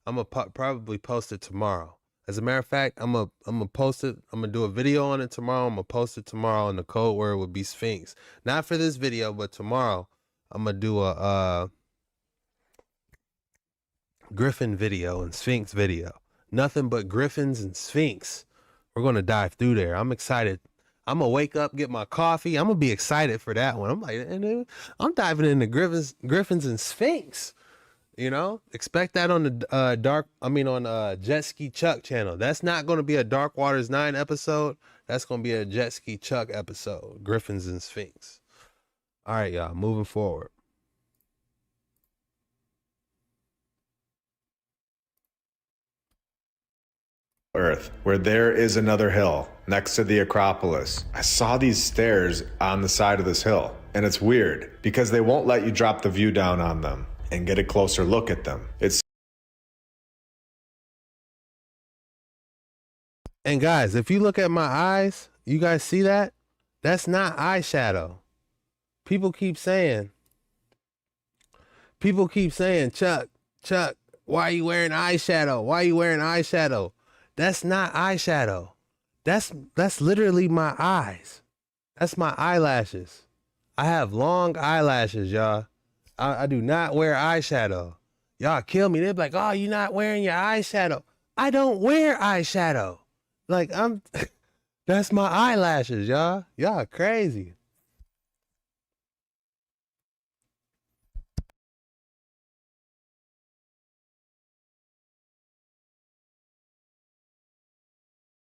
I'm going to probably post it tomorrow. As a matter of fact, I'm gonna post it. I'm going to do a video on it tomorrow. I'm going to post it tomorrow, and the code word would be Sphinx. Not for this video, but tomorrow I'm going to do a Griffin video and Sphinx video. Nothing but Griffins and Sphinx. We're going to dive through there. I'm excited. I'm going to wake up, get my coffee. I'm going to be excited for that one. I'm like, I'm diving into Griffins and Sphinx. You know, expect that on the Jet Ski Chuck channel. That's not going to be a Dark Waters 9 episode. That's going to be a Jet Ski Chuck episode. Griffins and Sphinx. All right, y'all, moving forward. Earth, where there is another hill next to the Acropolis. I saw these stairs on the side of this hill, and it's weird because they won't let you drop the view down on them and get a closer look at them. And guys, if you look at my eyes, you guys see that? That's not eyeshadow. People keep saying, Chuck, why are you wearing eyeshadow? Why are you wearing eyeshadow? That's not eyeshadow. That's literally my eyes. That's my eyelashes. I have long eyelashes, y'all. I do not wear eyeshadow. Y'all kill me. They're like, oh, you're not wearing your eyeshadow. I don't wear eyeshadow. Like, that's my eyelashes, y'all. Y'all crazy.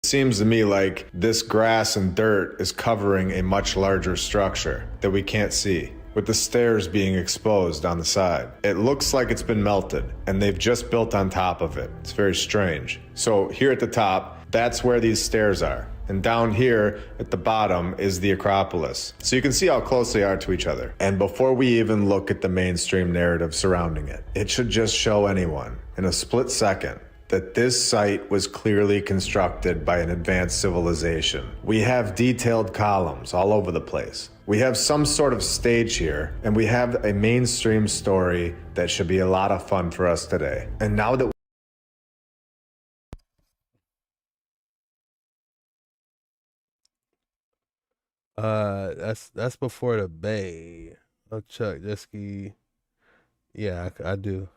It seems to me like this grass and dirt is covering a much larger structure that we can't see, with the stairs being exposed on the side. It looks like it's been melted, and they've just built on top of it. It's very strange. So here at the top, that's where these stairs are. And down here at the bottom is the Acropolis. So you can see how close they are to each other. And before we even look at the mainstream narrative surrounding it, it should just show anyone in a split second that this site was clearly constructed by an advanced civilization. We have detailed columns all over the place. We have some sort of stage here, and we have a mainstream story that should be a lot of fun for us today. And now that that's before the Bay. Oh, Chuck Jesky. Yeah, I do.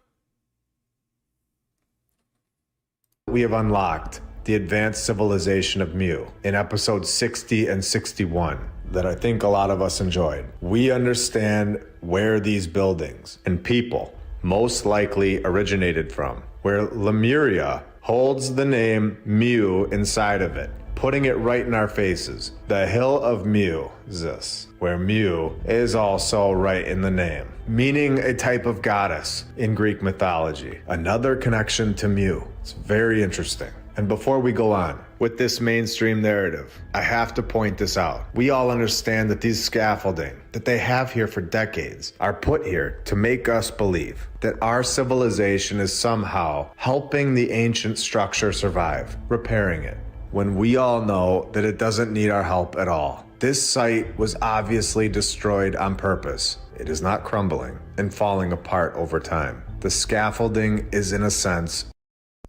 we have unlocked the advanced civilization of Mu in episodes 60 and 61 that I think a lot of us enjoyed. We understand where these buildings and people most likely originated from, where Lemuria holds the name Mu inside of it, putting it right in our faces. The Hill of Mu-sis, where Mu is also right in the name, meaning a type of goddess in Greek mythology. Another connection to Mu. It's very interesting. And before we go on with this mainstream narrative, I have to point this out. We all understand that these scaffolding that they have here for decades are put here to make us believe that our civilization is somehow helping the ancient structure survive, repairing it, when we all know that it doesn't need our help at all. This site was obviously destroyed on purpose. It is not crumbling and falling apart over time. The scaffolding is, in a sense,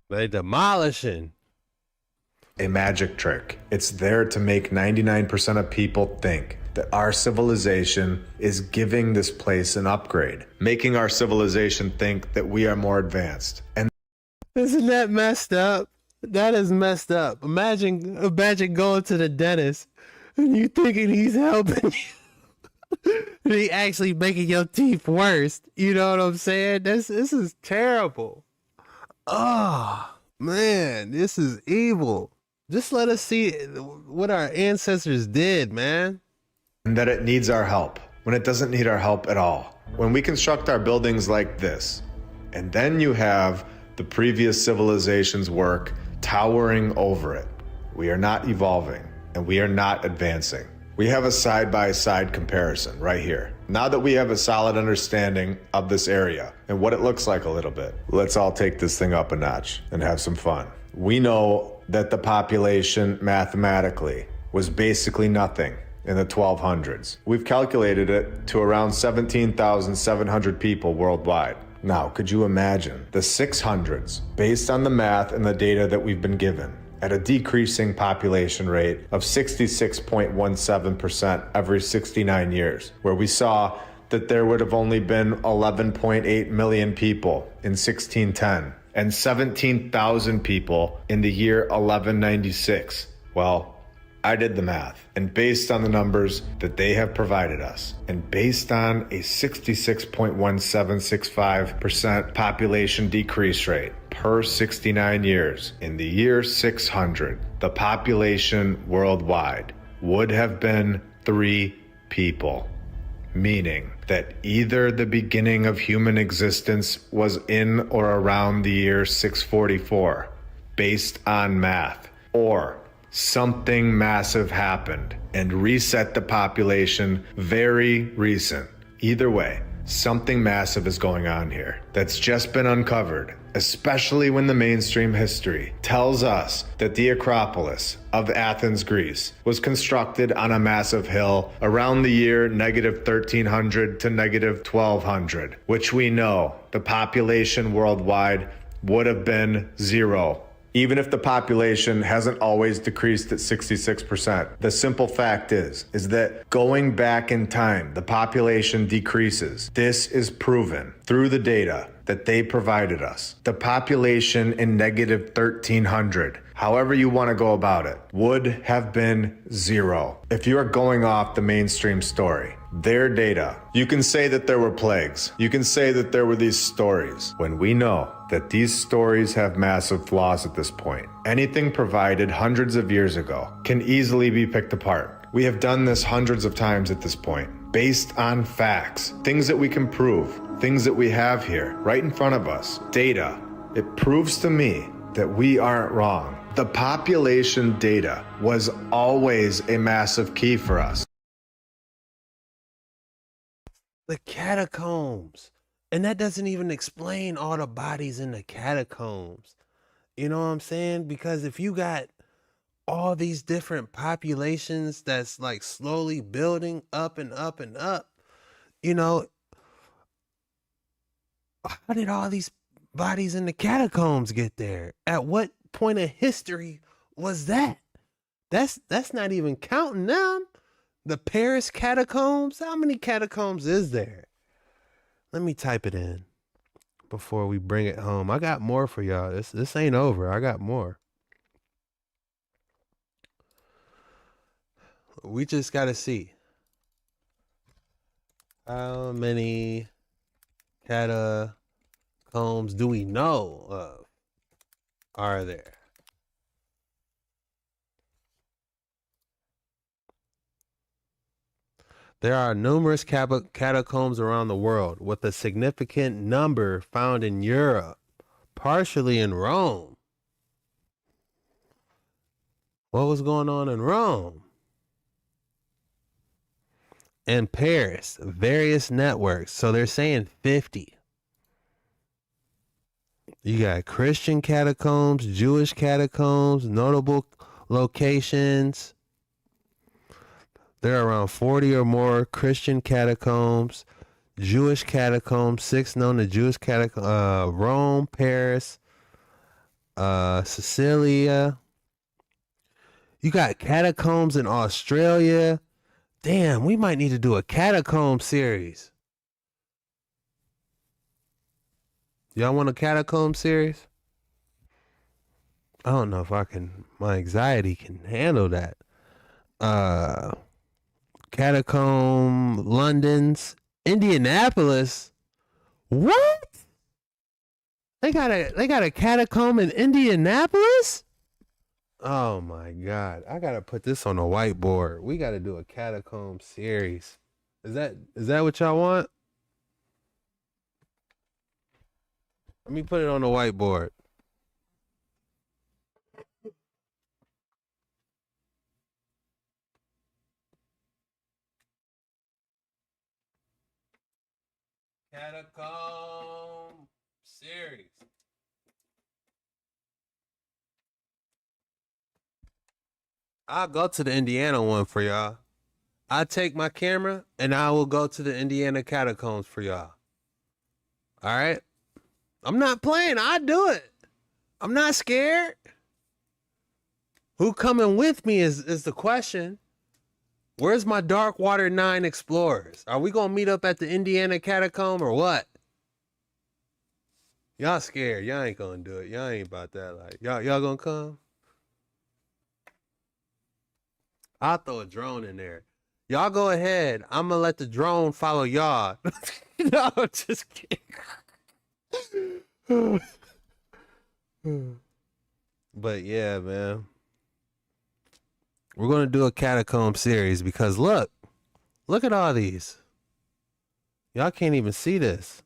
They demolishing. a magic trick. It's there to make 99% of people think that our civilization is giving this place an upgrade, making our civilization think that we are more advanced. And Isn't that messed up? That is messed up. Imagine going to the dentist and you thinking he's helping you. And he actually making your teeth worse. You know what I'm saying? This is terrible. Oh man, this is evil. Just let us see what our ancestors did, man. that it needs our help when it doesn't need our help at all. When we construct our buildings like this, and then you have the previous civilization's work towering over it, we are not evolving and we are not advancing. We have a side-by-side comparison right here. Now that we have a solid understanding of this area and what it looks like a little bit, let's all take this thing up a notch and have some fun. We know that the population mathematically was basically nothing in the 1200s. We've calculated it to around 17,700 people worldwide. Now, could you imagine the 600s, based on the math and the data that we've been given, at a decreasing population rate of 66.17% every 69 years, where we saw that there would have only been 11.8 million people in 1610 and 17,000 people in the year 1196. Well, I did the math, and based on the numbers that they have provided us, and based on a 66.1765% population decrease rate per 69 years, in the year 600, the population worldwide would have been 3 people, meaning that either the beginning of human existence was in or around the year 644, based on math, or something massive happened and reset the population very recent. Either way, something massive is going on here that's just been uncovered, especially when the mainstream history tells us that the Acropolis of Athens, Greece, was constructed on a massive hill around the year -1300 to -1200, which we know the population worldwide would have been 0. Even if the population hasn't always decreased at 66%, the simple fact is that going back in time, the population decreases. This is proven through the data that they provided us. The population in -1300, however you want to go about it, would have been 0. If you are going off the mainstream story, their data, you can say that there were plagues. You can say that there were these stories, when we know that these stories have massive flaws at this point. Anything provided hundreds of years ago can easily be picked apart. We have done this hundreds of times at this point, based on facts, things that we can prove, things that we have here right in front of us, data. It proves to me that we aren't wrong. The population data was always a massive key for us. The catacombs. And that doesn't even explain all the bodies in the catacombs. You know what I'm saying? Because if you got all these different populations that's like slowly building up and up and up. You know, how did all these bodies in the catacombs get there? At what point of history was that? That's not even counting them. The Paris catacombs. How many catacombs is there? Let me type it in before we bring it home. I got more for y'all. This ain't over. I got more. We just gotta see how many catacombs do we know of are there? There are numerous catacombs around the world, with a significant number found in Europe, partially in Rome. What was going on in Rome? And Paris, various networks. So they're saying 50. You got Christian catacombs, Jewish catacombs, notable locations. There are around 40 or more Christian catacombs, Jewish catacombs, 6 known to Jewish catacombs, Rome, Paris, Sicilia. You got catacombs in Australia. Damn, we might need to do a catacomb series. Y'all want a catacomb series? I don't know if my anxiety can handle that. Catacomb, London's, Indianapolis. What? They got a catacomb in Indianapolis? Oh my God. I gotta put this on a whiteboard. We gotta do a catacomb series. Is that what y'all want? Let me put it on the whiteboard. Catacomb series. I'll go to the Indiana one for y'all. I'll take my camera and I will go to the Indiana catacombs for y'all. All right? I'm not playing. I'll do it. I'm not scared. Who coming with me is the question. Where's my Dark Water 9 explorers? Are we going to meet up at the Indiana catacomb or what? Y'all scared. Y'all ain't going to do it. Y'all ain't about that. Like, y'all going to come? I'll throw a drone in there. Y'all go ahead. I'm going to let the drone follow y'all. No, just kidding. But yeah, man. We're going to do a catacomb series because look at all these. Y'all can't even see this.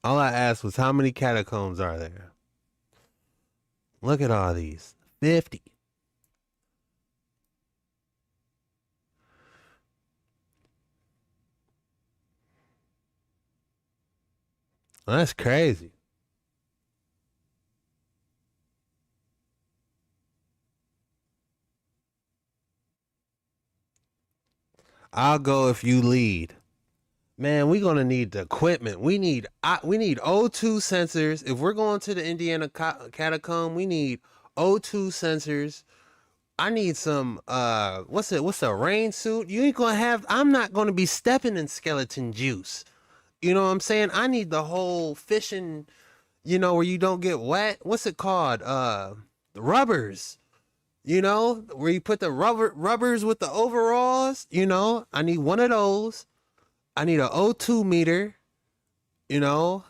All I asked was how many catacombs are there? Look at all these. 50. That's crazy. I'll go if you lead. Man, we're gonna need the equipment. We need O2 sensors. If we're going to the Indiana catacomb, we need O2 sensors. I need some what's a rain suit? You ain't gonna have. I'm not gonna be stepping in skeleton juice. You know what I'm saying? I need the whole fishing. You know where you don't get wet. What's it called? The rubbers. You know where you put the rubbers with the overalls. You know, I need one of those. I need an O2 meter, you know.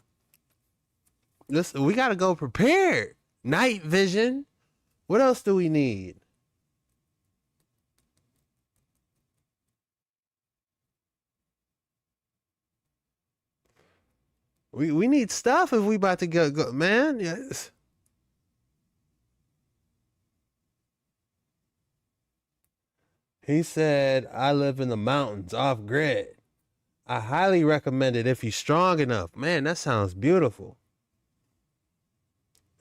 Listen, we gotta go prepared. Night vision. What else do we need? We need stuff if we about to go man. Yes. He said, I live in the mountains off grid. I highly recommend it if you're strong enough. Man, that sounds beautiful.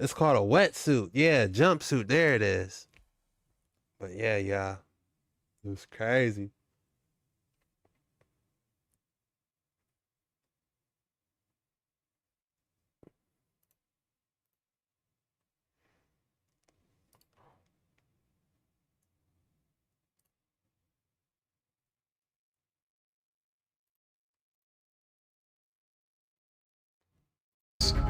It's called a wetsuit. Yeah, jumpsuit. There it is. But yeah, it was crazy.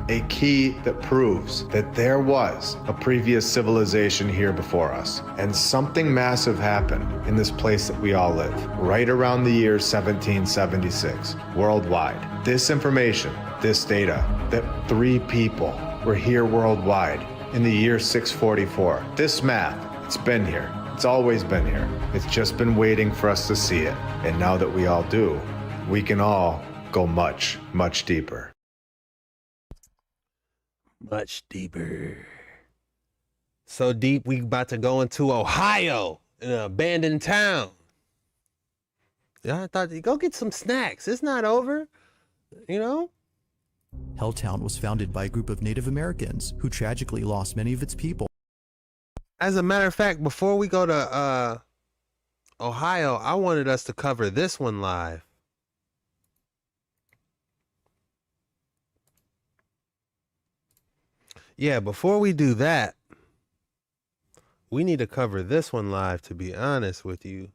A key that proves that there was a previous civilization here before us, and something massive happened in this place that we all live, right around the year 1776, worldwide. This information, this data, that 3 people were here worldwide in the year 644. This math, it's been here. It's always been here. It's just been waiting for us to see it. And now that we all do, we can all go much, much deeper. Much deeper. So deep, we about to go into Ohio, in an abandoned town. Yeah, I thought, go get some snacks. It's not over, you know? Helltown was founded by a group of Native Americans who tragically lost many of its people. As a matter of fact, before we go to Ohio, I wanted us to cover this one live. Yeah, before we do that, we need to cover this one live, to be honest with you.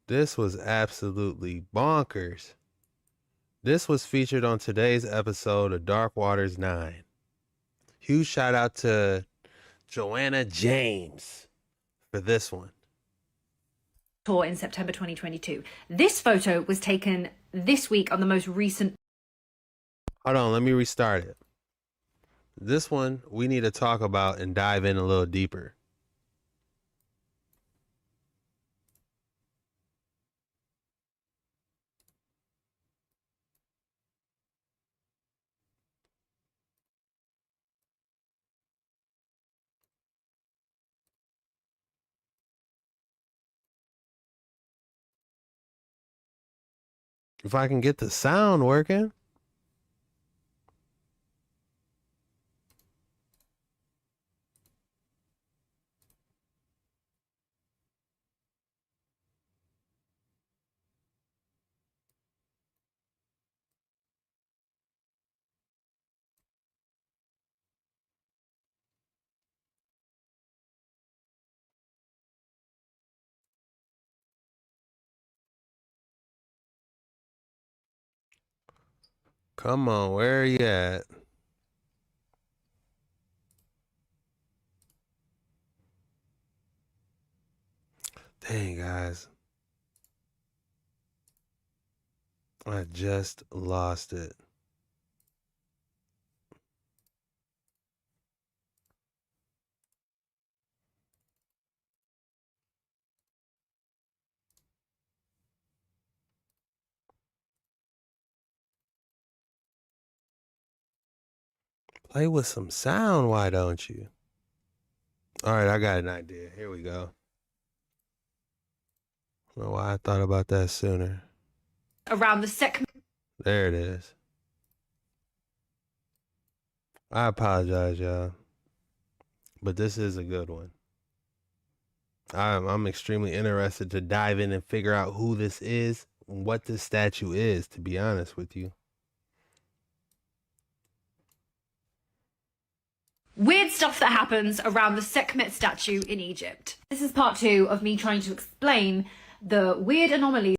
This was absolutely bonkers. This was featured on today's episode of Dark Waters 9. Huge shout out to Joanna James for this one. Tour in September 2022. This photo was taken this week on the most recent. Hold on, let me restart it. This one we need to talk about and dive in a little deeper. If I can get the sound working. Come on, where are you at? Dang, guys. I just lost it. Play with some sound, why don't you? All right, I got an idea. Here we go. I don't know why I thought about that sooner. Around the second. There it is. I apologize, y'all. But this is a good one. I'm extremely interested to dive in and figure out who this is, what this statue is, to be honest with you. Weird stuff that happens around the Sekhmet statue in Egypt. This is part 2 of me trying to explain the weird anomalies.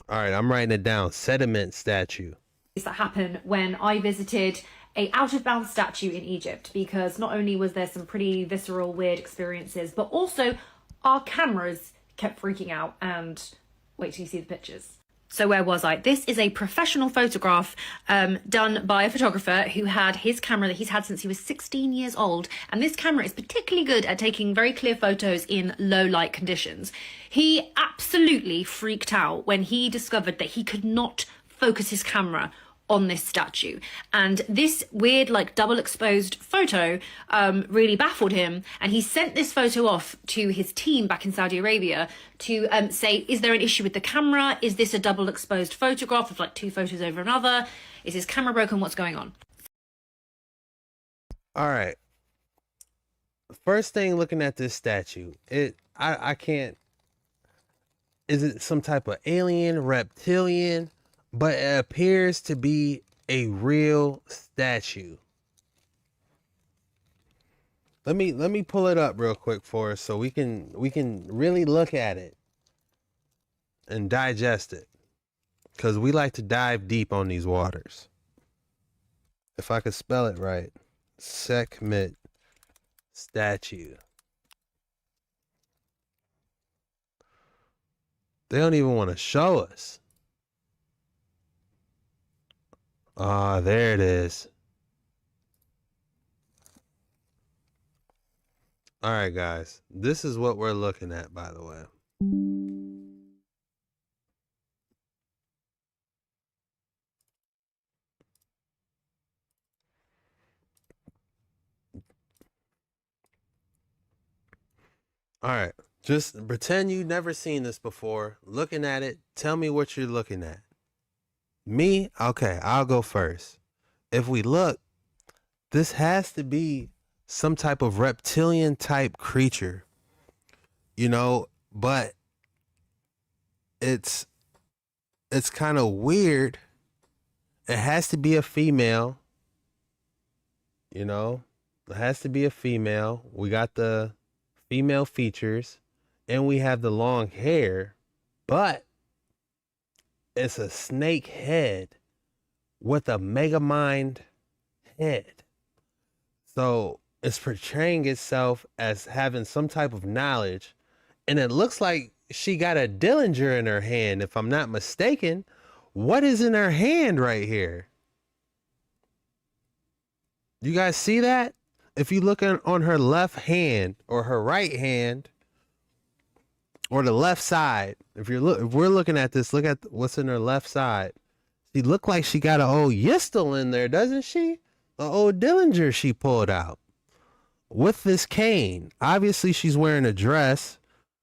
All right, I'm writing it down. Sediment statue. That happen when I visited a out-of-bounds statue in Egypt, because not only was there some pretty visceral, weird experiences, but also our cameras kept freaking out. And wait till you see the pictures. So where was I? This is a professional photograph done by a photographer who had his camera that he's had since he was 16 years old. And this camera is particularly good at taking very clear photos in low light conditions. He absolutely freaked out when he discovered that he could not focus his camera on this statue. And this weird, like, double exposed photo really baffled him. And he sent this photo off to his team back in Saudi Arabia to say, is there an issue with the camera? Is this a double exposed photograph of like two photos over another? Is his camera broken? What's going on? All right. First thing, looking at this statue, I can't. Is it some type of alien, reptilian? But it appears to be a real statue. Let me pull it up real quick for us so we can really look at it and digest it, because we like to dive deep on these waters. If I could spell it right, Sekhmet statue. They don't even want to show us. Ah, there it is. All right, guys. This is what we're looking at, by the way. All right. Just pretend you've never seen this before. Looking at it, tell me what you're looking at. Me? Okay, I'll go first. If we look, this has to be some type of reptilian type creature, you know, but it's kind of weird. It has to be a female, you know, it has to be a female. We got the female features and we have the long hair, but it's a snake head with a mega mind head. So it's portraying itself as having some type of knowledge. And it looks like she got a Dillinger in her hand, if I'm not mistaken. What is in her hand right here? You guys see that? If you look on her left hand or her right hand or the left side, if we're looking at this, look at what's in her left side. She look like she got an old Yistel in there, doesn't she? An old Dillinger she pulled out with this cane. Obviously she's wearing a dress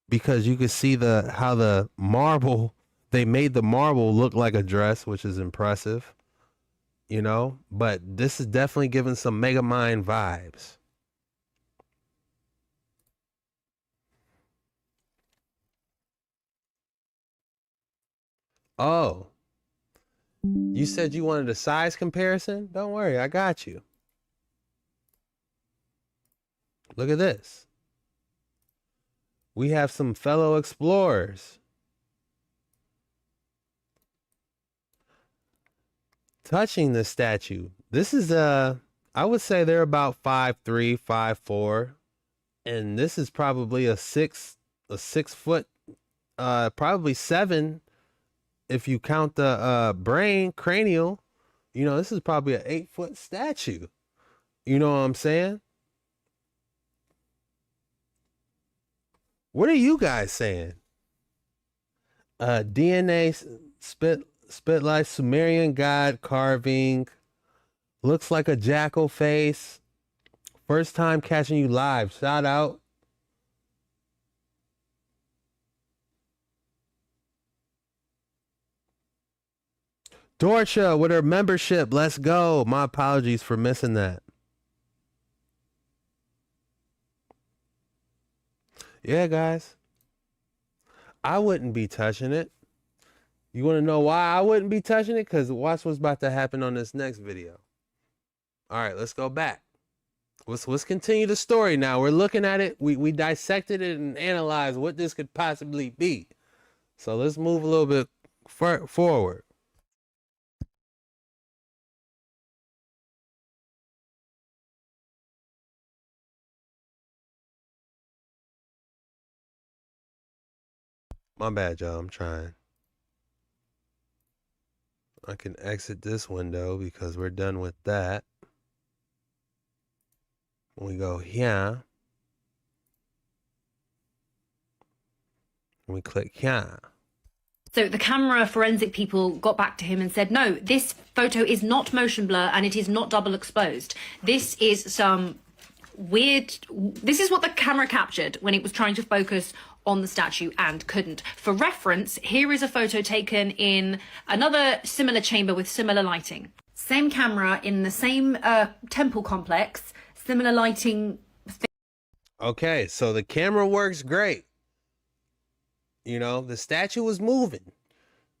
because you can see how the marble, they made the marble look like a dress, which is impressive, you know, but this is definitely giving some Megamind vibes. Oh, you said you wanted a size comparison? Don't worry, I got you. Look at this. We have some fellow explorers touching the statue. This is I would say they're about 5'3", 5'4", and this is probably a 6 foot, probably 7 if you count the brain cranial. You know, this is probably an 8-foot statue. You know what I'm saying? What are you guys saying? DNA spit like Sumerian god carving. Looks like a jackal face. First time catching you live. Shout out. Dorcha with her membership. Let's go. My apologies for missing that. Yeah, guys. I wouldn't be touching it. You want to know why I wouldn't be touching it? Because watch what's about to happen on this next video. All right, let's go back. Let's continue the story now. We're looking at it. We dissected it and analyzed what this could possibly be. So let's move a little bit forward. My bad, y'all. I'm trying. I can exit this window because we're done with that. We go here. We click here. So the camera forensic people got back to him and said, no, this photo is not motion blur and it is not double exposed. This is some weird, this is what the camera captured when it was trying to focus on the statue and couldn't. For reference, here is a photo taken in another similar chamber with similar lighting. Same camera in the same temple complex, similar lighting. Okay, so the camera works great. You know, the statue was moving.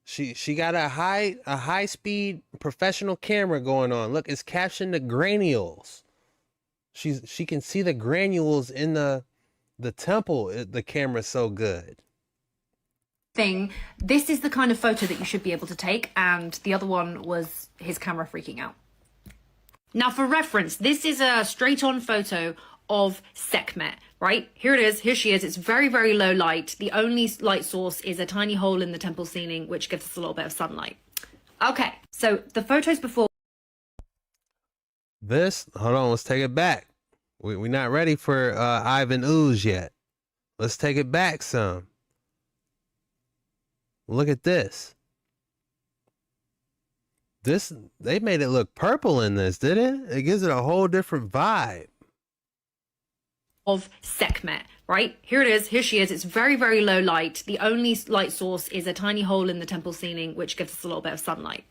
She got a high speed professional camera going on. Look, it's capturing the granules. She can see the granules in the temple. The camera's so good. This is the kind of photo that you should be able to take, and the other one was his camera freaking out. Now, for reference, this is a straight-on photo of Sekhmet, right? Here it is. Here she is. It's very, very low light. The only light source is a tiny hole in the temple ceiling, which gives us a little bit of sunlight. Okay, so the photos before. Hold on, let's take it back. We're not ready for Ivan Ooze yet. Let's take it back some. Look at this. They made it look purple in this, didn't it? It gives it a whole different vibe. Of Sekhmet, right? Here it is. Here she is. It's very, very low light. The only light source is a tiny hole in the temple ceiling, which gives us a little bit of sunlight.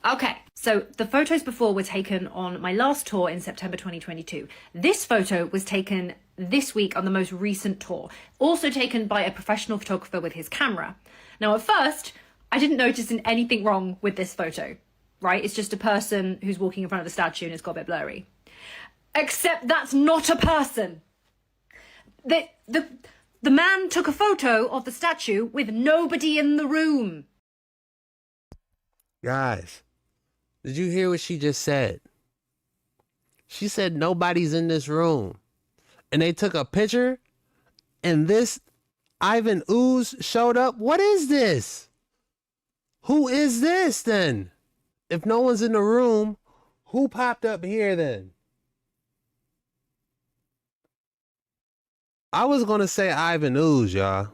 Okay, so the photos before were taken on my last tour in September 2022. This photo was taken this week on the most recent tour, also taken by a professional photographer with his camera. Now, at first, I didn't notice anything wrong with this photo, right? It's just a person who's walking in front of the statue and it's got a bit blurry. Except that's not a person. The man took a photo of the statue with nobody in the room. Guys, did you hear what she just said? She said nobody's in this room. And they took a picture and this Ivan Ooze showed up. What is this? Who is this then? If no one's in the room, who popped up here then? I was going to say Ivan Ooze, y'all.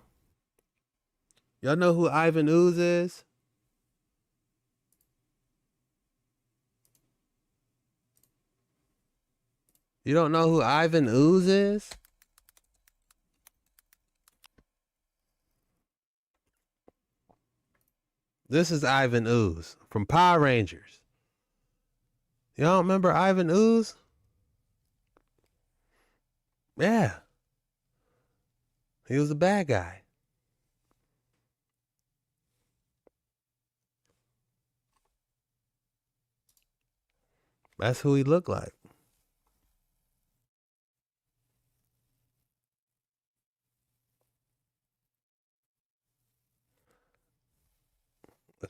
Y'all know who Ivan Ooze is? You don't know who Ivan Ooze is? This is Ivan Ooze from Power Rangers. Y'all remember Ivan Ooze? Yeah. He was a bad guy. That's who he looked like.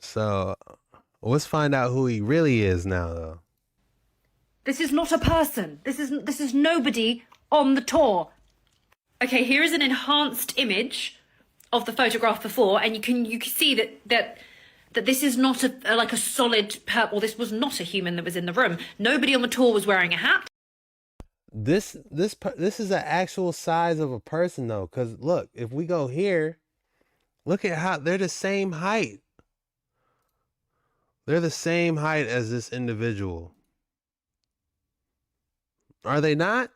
So, let's find out who he really is now, though. This is not a person. This is nobody on the tour. Okay, here is an enhanced image of the photograph before, and you can see that this is not like a solid purple. This was not a human that was in the room. Nobody on the tour was wearing a hat. This is an actual size of a person, though, because look, if we go here, look at how they're the same height. They're the same height as this individual. Are they not?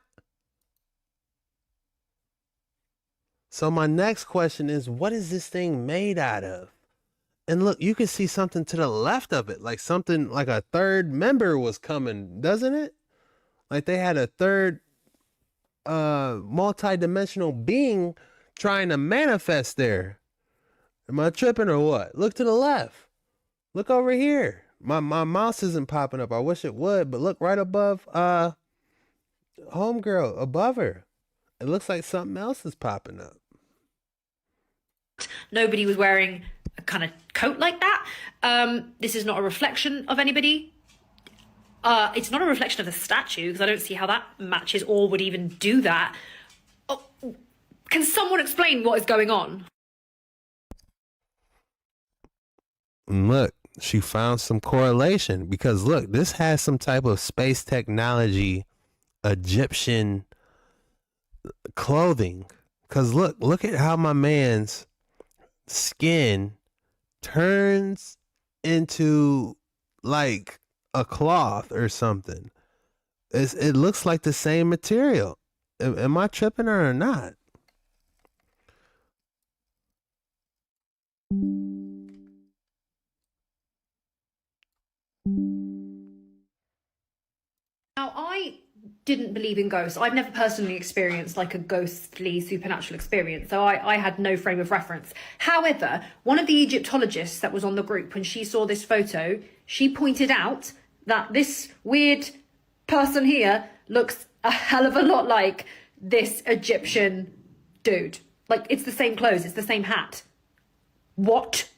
So my next question is, what is this thing made out of? And look, you can see something to the left of it, like something like a third member was coming, doesn't it? Like they had a third multi-dimensional being trying to manifest there. Am I tripping or what? Look to the left. Look over here. My mouse isn't popping up. I wish it would, but look right above homegirl, above her. It looks like something else is popping up. Nobody was wearing a kind of coat like that. This is not a reflection of anybody. It's not a reflection of the statue, because I don't see how that matches or would even do that. Oh, can someone explain what is going on? Look, she found some correlation, because look, this has some type of space technology, Egyptian clothing. Because look at how my man's skin turns into like a cloth or something. It looks like the same material. Am I tripping or not? Now, I didn't believe in ghosts. I've never personally experienced like a ghostly supernatural experience, so I had no frame of reference. However, one of the Egyptologists that was on the group, when she saw this photo, she pointed out that this weird person here looks a hell of a lot like this Egyptian dude. Like, it's the same clothes, it's the same hat. What?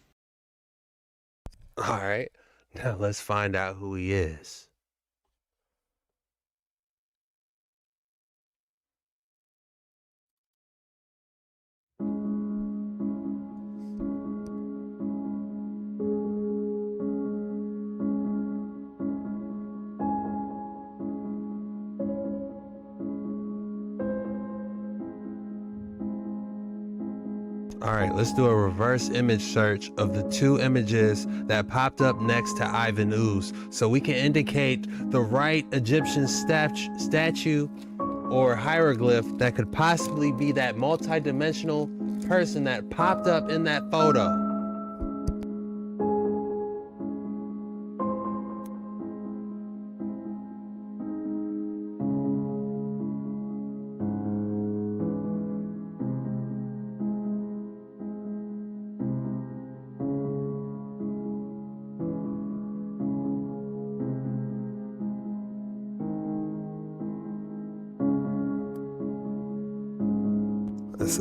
All right. Now let's find out who he is. All right, let's do a reverse image search of the two images that popped up next to Ivan Ooze so we can indicate the right Egyptian statue or hieroglyph that could possibly be that multi-dimensional person that popped up in that photo.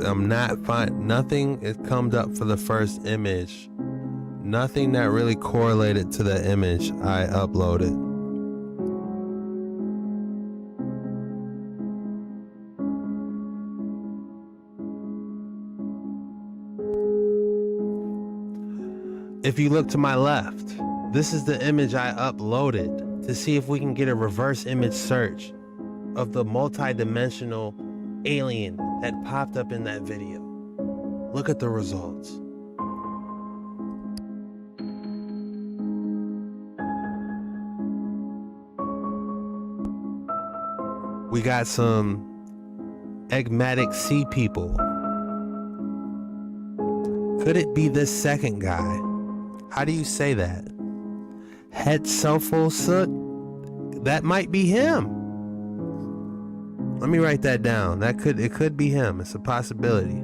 I'm not fine. Nothing is come up for the first image. Nothing that really correlated to the image I uploaded. If you look to my left, this is the image I uploaded to see if we can get a reverse image search of the multi-dimensional alien that popped up in that video. Look at the results. We got some enigmatic sea people. Could it be this second guy? How do you say that? Hetsophosut? That might be him. Let me write that down. It could be him. It's a possibility.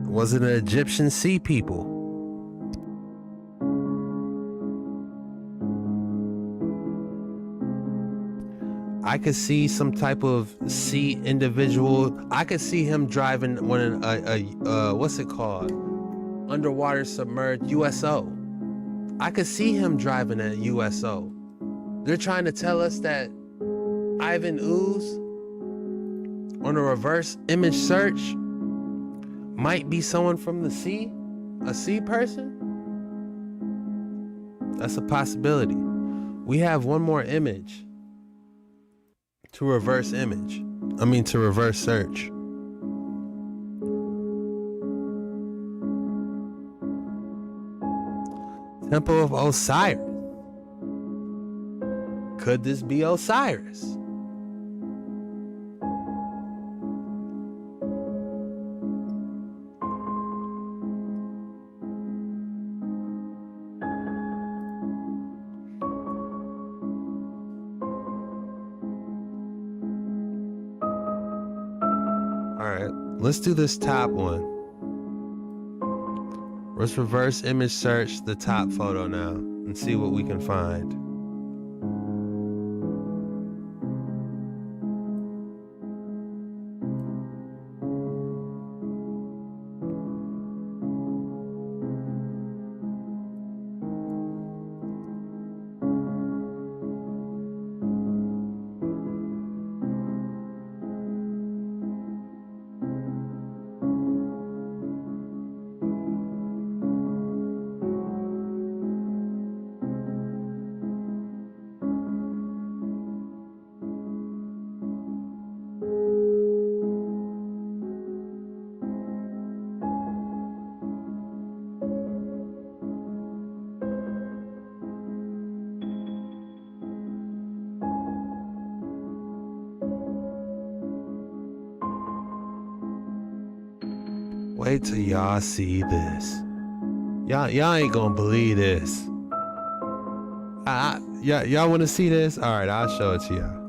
Was it an Egyptian sea people? I could see some type of sea individual. I could see him driving one what's it called? Underwater submerged USO. I could see him driving a USO. They're trying to tell us that Ivan Ooze on a reverse image search might be someone from the sea, a sea person. That's a possibility. We have one more image to reverse search. Temple of Osiris. Could this be Osiris? All right, let's do this top one. Let's reverse image search the top photo now and see what we can find. Wait till y'all see this. Y'all ain't gonna believe this. Y'all want to see this? All right, I'll show it to y'all.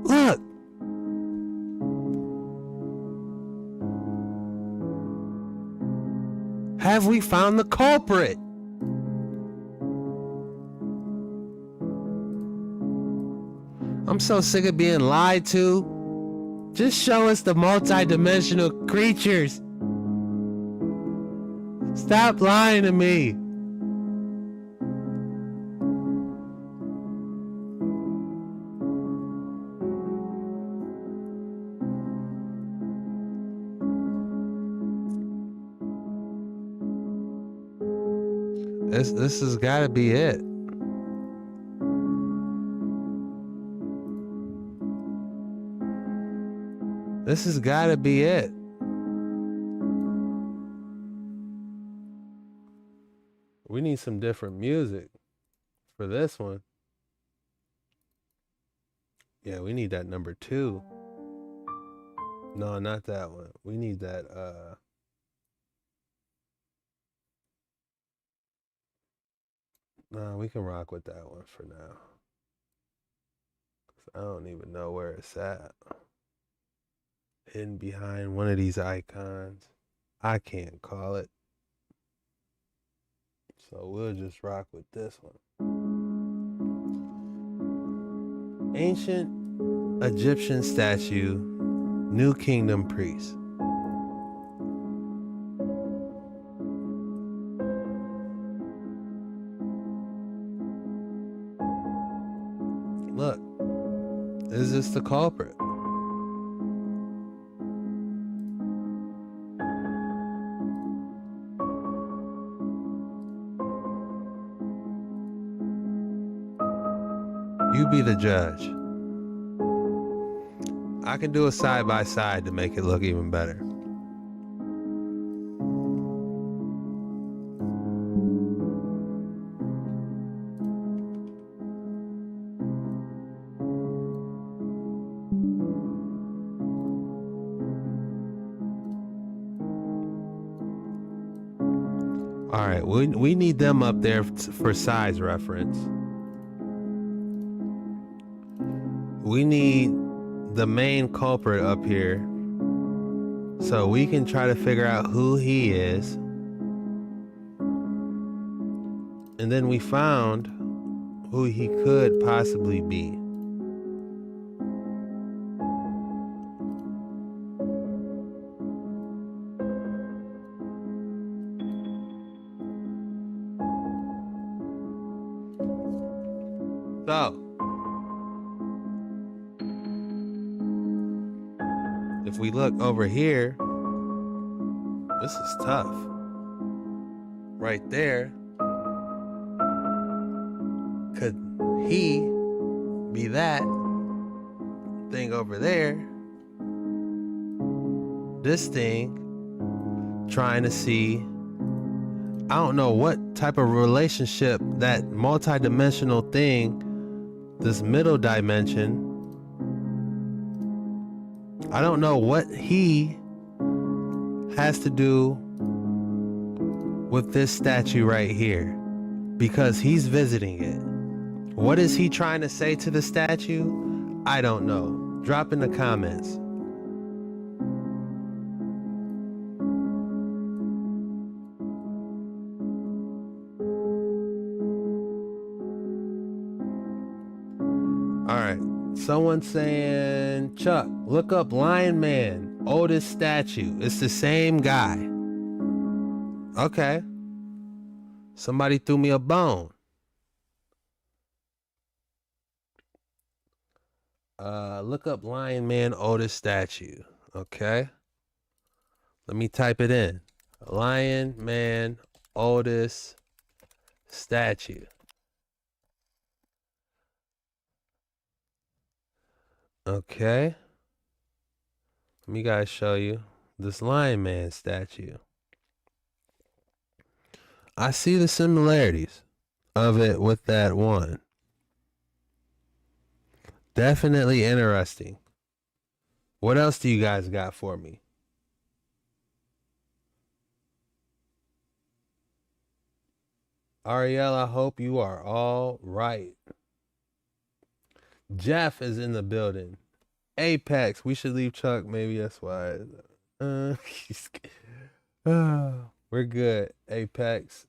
Look. Have we found the culprit? I'm so sick of being lied to. Just show us the multi-dimensional creatures. Stop lying to me. This has got to be it. This has got to be it. We need some different music for this one. Yeah, we need that number 2. No, not that one. We need that no, we can rock with that one for now. 'Cause I don't even know where it's at. Hidden behind one of these icons. I can't call it. So we'll just rock with this one. Ancient Egyptian statue, New Kingdom priest. Look, is this the culprit? You be the judge. I can do a side by side to make it look even better. All right, we need them up there for size reference. We need the main culprit up here so we can try to figure out who he is. And then we found who he could possibly be. So, if we look over here, this is tough. Right there. Could he be that thing over there? This thing trying to see, I don't know what type of relationship that multi-dimensional thing, this middle dimension, I don't know what he has to do with this statue right here, because he's visiting it. What is he trying to say to the statue? I don't know. Drop in the comments. All right. Someone saying, Chuck, look up Lion Man, oldest statue. It's the same guy. Okay. Somebody threw me a bone. Look up Lion Man, oldest statue. Okay. Let me type it in. Lion Man, oldest statue. Okay. Let me guys show you this Lion Man statue. I see the similarities of it with that one. Definitely interesting. What else do you guys got for me? Ariel, I hope you are all right. Jeff is in the building. Apex, we should leave Chuck. Maybe that's why. Uh, we're good. Apex.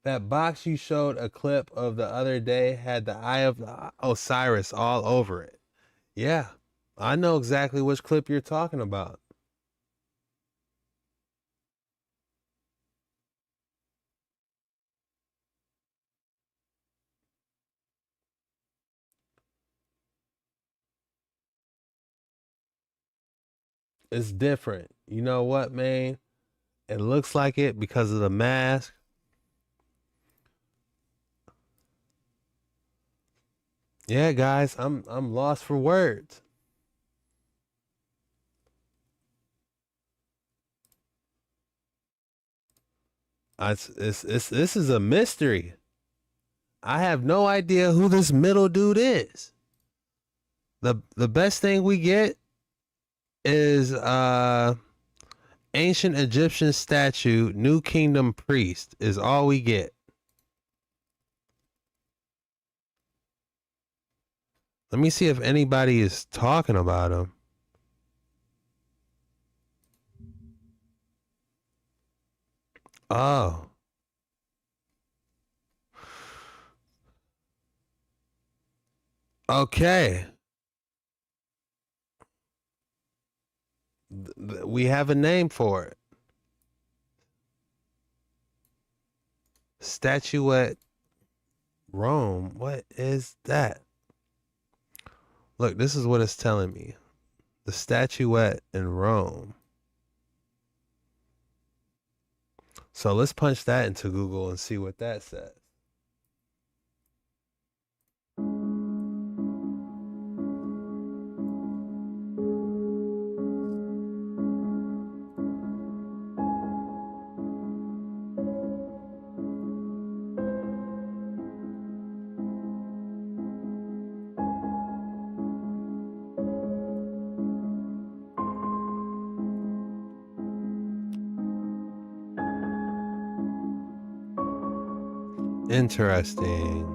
That box you showed a clip of the other day had the Eye of Osiris all over it. Yeah, I know exactly which clip you're talking about. It's different. You know what, man? It looks like it because of the mask. Yeah, guys, I'm lost for words. This is a mystery. I have no idea who this middle dude is. The best thing we get is ancient Egyptian statue, New Kingdom priest is all we get. Let me see if anybody is talking about him. Oh. Okay. We have a name for it. Statuette Rome. What is that? Look, this is what it's telling me. The statuette in Rome. So let's punch that into Google and see what that says. Interesting.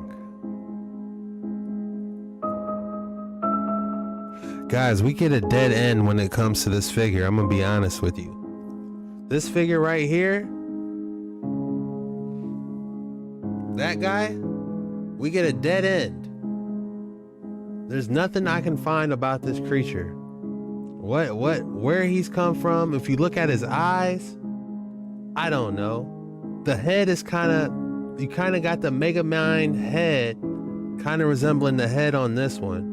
Guys, we get a dead end when it comes to this figure. I'm gonna be honest with you. This figure right here, that guy, we get a dead end. There's nothing I can find about this creature. Where he's come from, if you look at his eyes, I don't know. The head is you kind of got the Mega Mind head, kind of resembling the head on this one.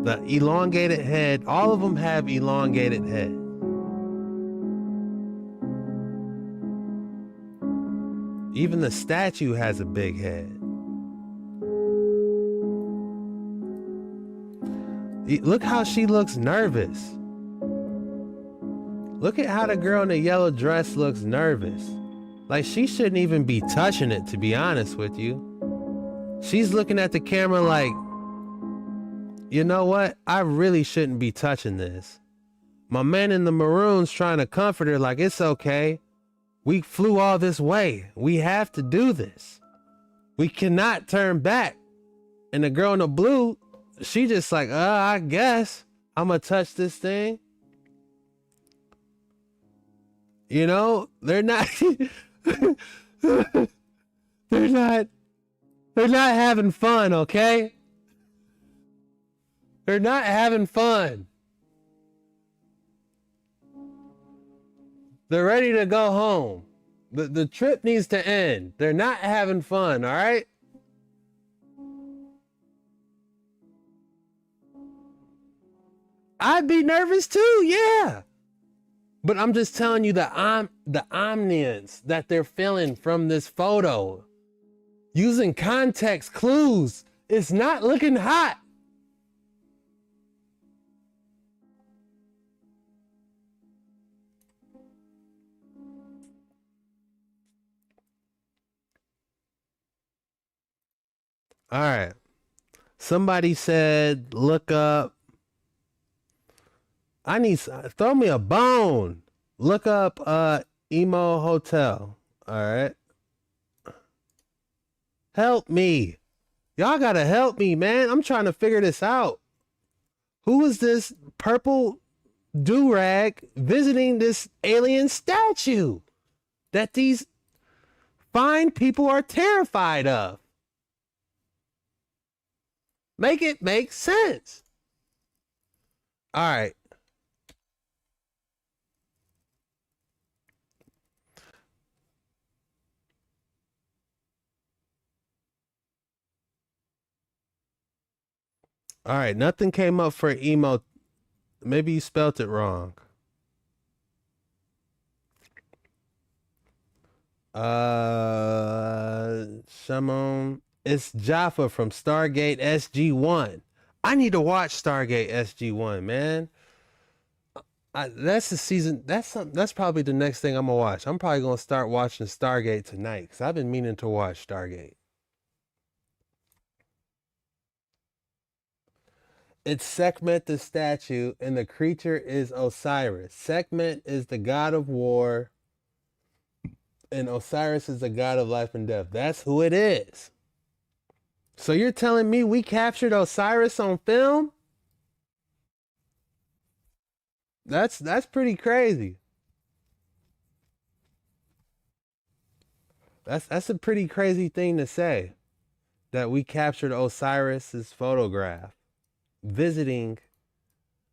The elongated head, all of them have elongated head. Even the statue has a big head. Look how she looks nervous. Look at how the girl in the yellow dress looks nervous. Like she shouldn't even be touching it, to be honest with you. She's looking at the camera like, you know what? I really shouldn't be touching this. My man in the maroon's trying to comfort her like, it's okay. We flew all this way. We have to do this. We cannot turn back. And the girl in the blue, she just like, I guess I'm gonna touch this thing. You know, they're not, they're not having fun, okay? They're not having fun. They're ready to go home. The trip needs to end. They're not having fun, all right? I'd be nervous too, yeah. But I'm just telling you the omniscience that they're feeling from this photo. Using context clues. It's not looking hot. All right. Somebody said, look up. Throw me a bone. Look up Emo Hotel. All right. Help me. Y'all gotta help me, man. I'm trying to figure this out. Who is this purple do-rag visiting this alien statue that these fine people are terrified of? Make it make sense. All right. All right, nothing came up for emo. Maybe you spelt it wrong. Shimon. It's Jaffa from Stargate SG-1. I need to watch Stargate SG-1, man. That's the season. That's probably the next thing I'm gonna watch. I'm probably gonna start watching Stargate tonight because I've been meaning to watch Stargate. It's Sekhmet the statue, and the creature is Osiris. Sekhmet is the god of war, and Osiris is the god of life and death. That's who it is. So you're telling me we captured Osiris on film? That's pretty crazy. That's a pretty crazy thing to say, that we captured Osiris's photograph visiting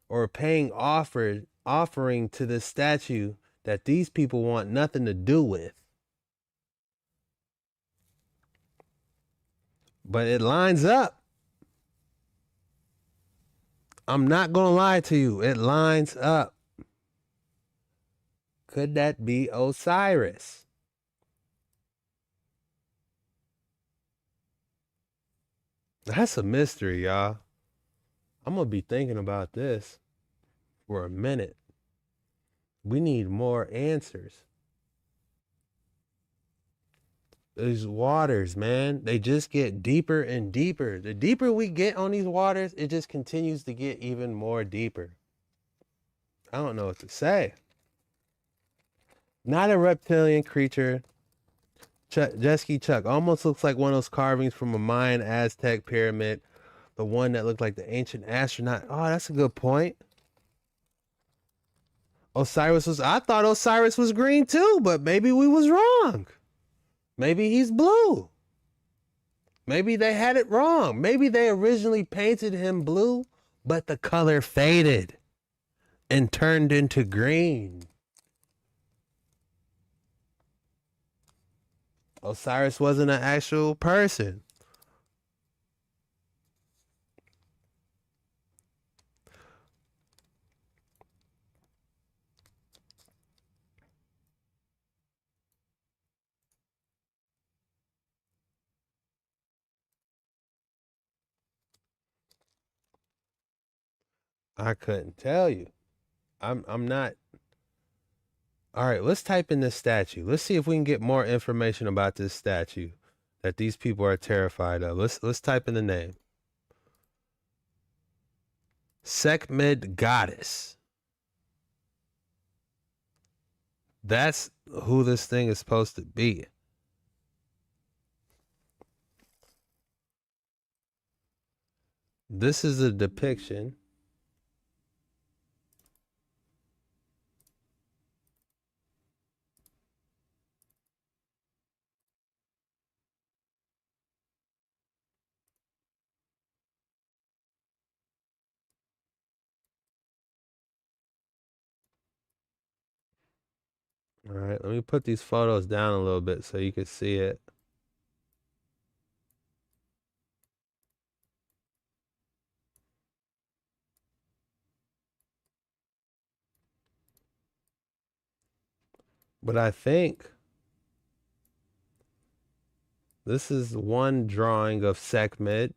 or paying offering to this statue that these people want nothing to do with. But it lines up. I'm not gonna lie to you, it lines up. Could that be Osiris? That's a mystery, y'all. I'm gonna be thinking about this for a minute. We need more answers. These waters, man, they just get deeper and deeper. The deeper we get on these waters, it just continues to get even more deeper. I don't know what to say. Not a reptilian creature. Jesky Chuck almost looks like one of those carvings from a Mayan Aztec pyramid. The one that looked like the ancient astronaut. Oh, that's a good point. I thought Osiris was green too, but maybe we was wrong. Maybe he's blue. Maybe they had it wrong. Maybe they originally painted him blue, but the color faded and turned into green. Osiris wasn't an actual person. I couldn't tell you. I'm not. All right, let's type in this statue. Let's see if we can get more information about this statue that these people are terrified of. Let's type in the name. Sekhmet goddess. That's who this thing is supposed to be. This is a depiction. All right, let me put these photos down a little bit so you can see it. But I think this is one drawing of Sekhmet.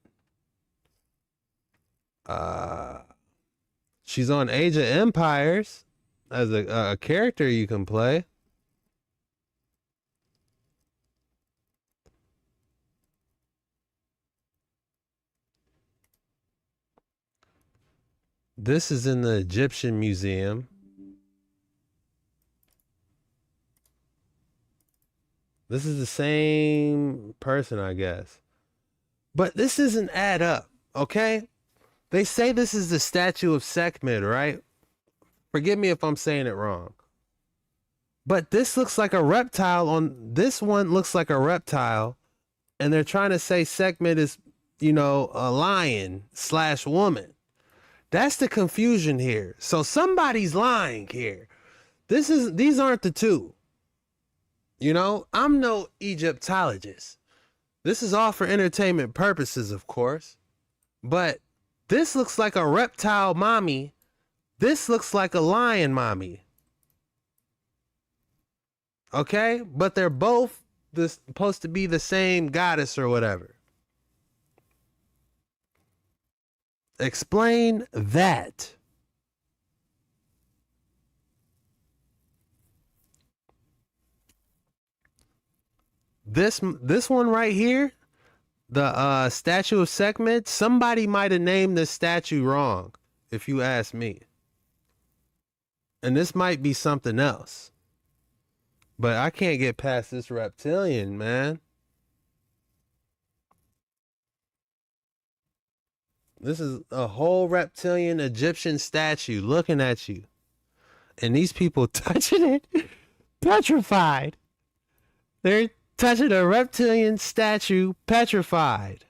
She's on Age of Empires as a character you can play. This is in the Egyptian Museum. This is the same person, I guess. But this doesn't add up, okay? They say this is the statue of Sekhmet, right? Forgive me if I'm saying it wrong. But this looks like a reptile this one looks like a reptile. And they're trying to say Sekhmet is, you know, a lion / woman. That's the confusion here. So somebody's lying here. These aren't the two. You know, I'm no Egyptologist. This is all for entertainment purposes, of course. But this looks like a reptile mommy. This looks like a lion mommy. Okay? But they're both supposed to be the same goddess or whatever. Explain that. This one right here, the statue of Sekhmet, somebody might have named this statue wrong, if you ask me. And this might be something else. But I can't get past this reptilian, man. This is a whole reptilian Egyptian statue looking at you. And these people touching it, petrified. They're touching a reptilian statue, petrified.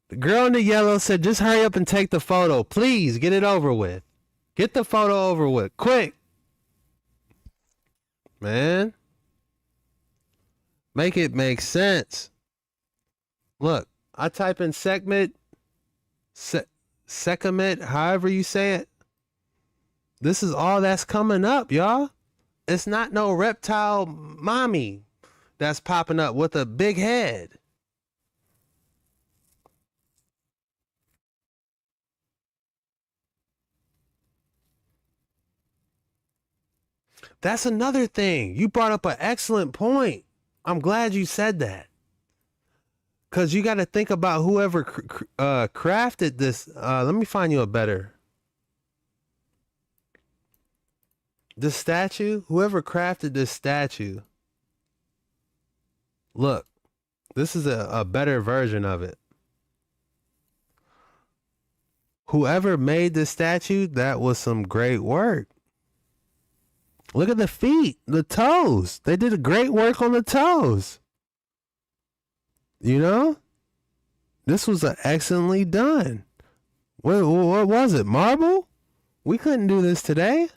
The girl in the yellow said, just hurry up and take the photo. Please, get it over with. Get the photo over with. Quick. Man. Make it make sense. Look, I type in Sekhmet, Sekhmet, however you say it. This is all that's coming up, y'all. It's not no reptile mommy that's popping up with a big head. That's another thing. You brought up an excellent point. I'm glad you said that. Because you got to think about whoever crafted this. Let me find you a better. The statue, whoever crafted this statue. Look, this is a better version of it. Whoever made this statue, that was some great work. Look at the feet, the toes. They did a great work on the toes. You know? This was excellently done. What was it? Marble? We couldn't do this today.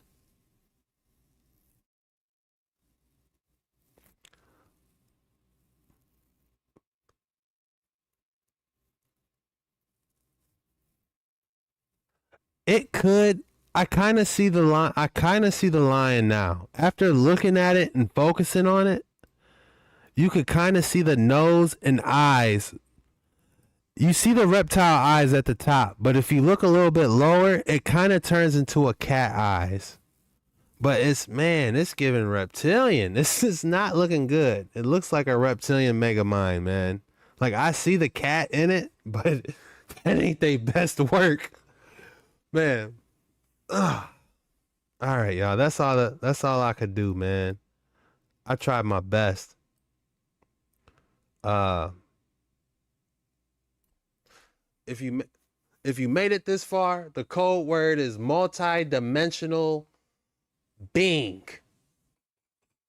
It could. I kind of see the line. I kind of see the lion now. After looking at it and focusing on it, you could kind of see the nose and eyes. You see the reptile eyes at the top, but if you look a little bit lower, it kind of turns into a cat eyes. But it's giving reptilian. This is not looking good. It looks like a reptilian megamind, man. Like, I see the cat in it, but that ain't their best work. Man. Ugh. All right, y'all. That's all I could do, man. I tried my best. If you made it this far, the code word is multi-dimensional being.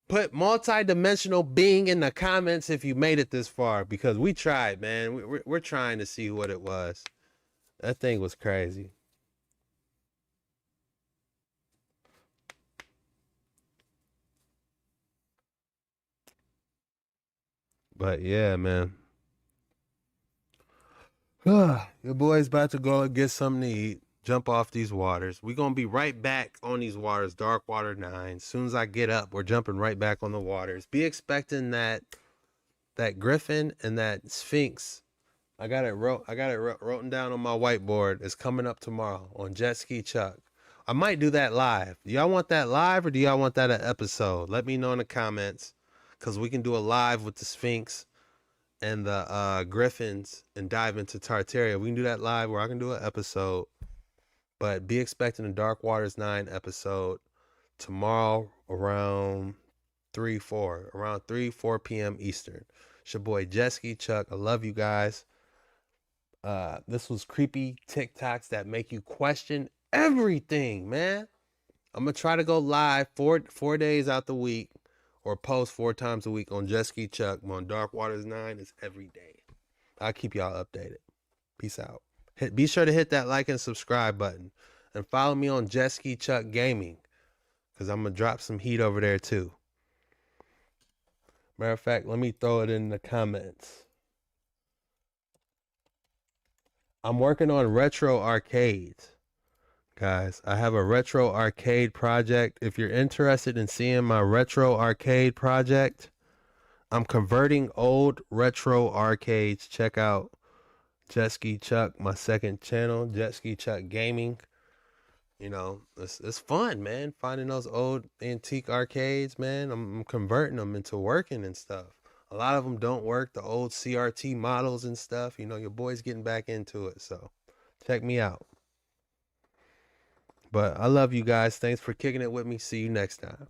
Put multi-dimensional being in the comments if you made it this far, because we tried, man. We're trying to see what it was. That thing was crazy. But yeah, man. Your boy's about to go and get something to eat. Jump off these waters. We're going to be right back on these waters, Dark Water 9. As soon as I get up, we're jumping right back on the waters. Be expecting that griffin and that sphinx. I got it written down on my whiteboard. It's coming up tomorrow on Jet Ski Chuck. I might do that live. Do y'all want that live or do y'all want that an episode? Let me know in the comments, because we can do a live with the sphinx and the griffins and dive into Tartaria. We can do that live, or I can do an episode. But be expecting a Dark Waters 9 episode tomorrow around 4 p.m. Eastern. It's your boy Jesky Chuck. I love you guys. This was creepy TikToks that make you question everything, man. I'm gonna try to go live four days out the week, or post 4 times a week on Jesky Chuck. On Dark Waters 9 is every day. I'll keep y'all updated. Peace out. Be sure to hit that like and subscribe button, and follow me on Jesky Chuck Gaming, because I'm gonna drop some heat over there too. Matter of fact, let me throw it in the comments. I'm working on retro arcades. Guys, I have a retro arcade project. If you're interested in seeing my retro arcade project, I'm converting old retro arcades. Check out Jesky Chuck, my second channel, Jesky Chuck Gaming. You know, it's fun, man. Finding those old antique arcades, man. I'm converting them into working and stuff. A lot of them don't work, the old CRT models and stuff. You know, your boy's getting back into it, so check me out. But I love you guys. Thanks for kicking it with me. See you next time.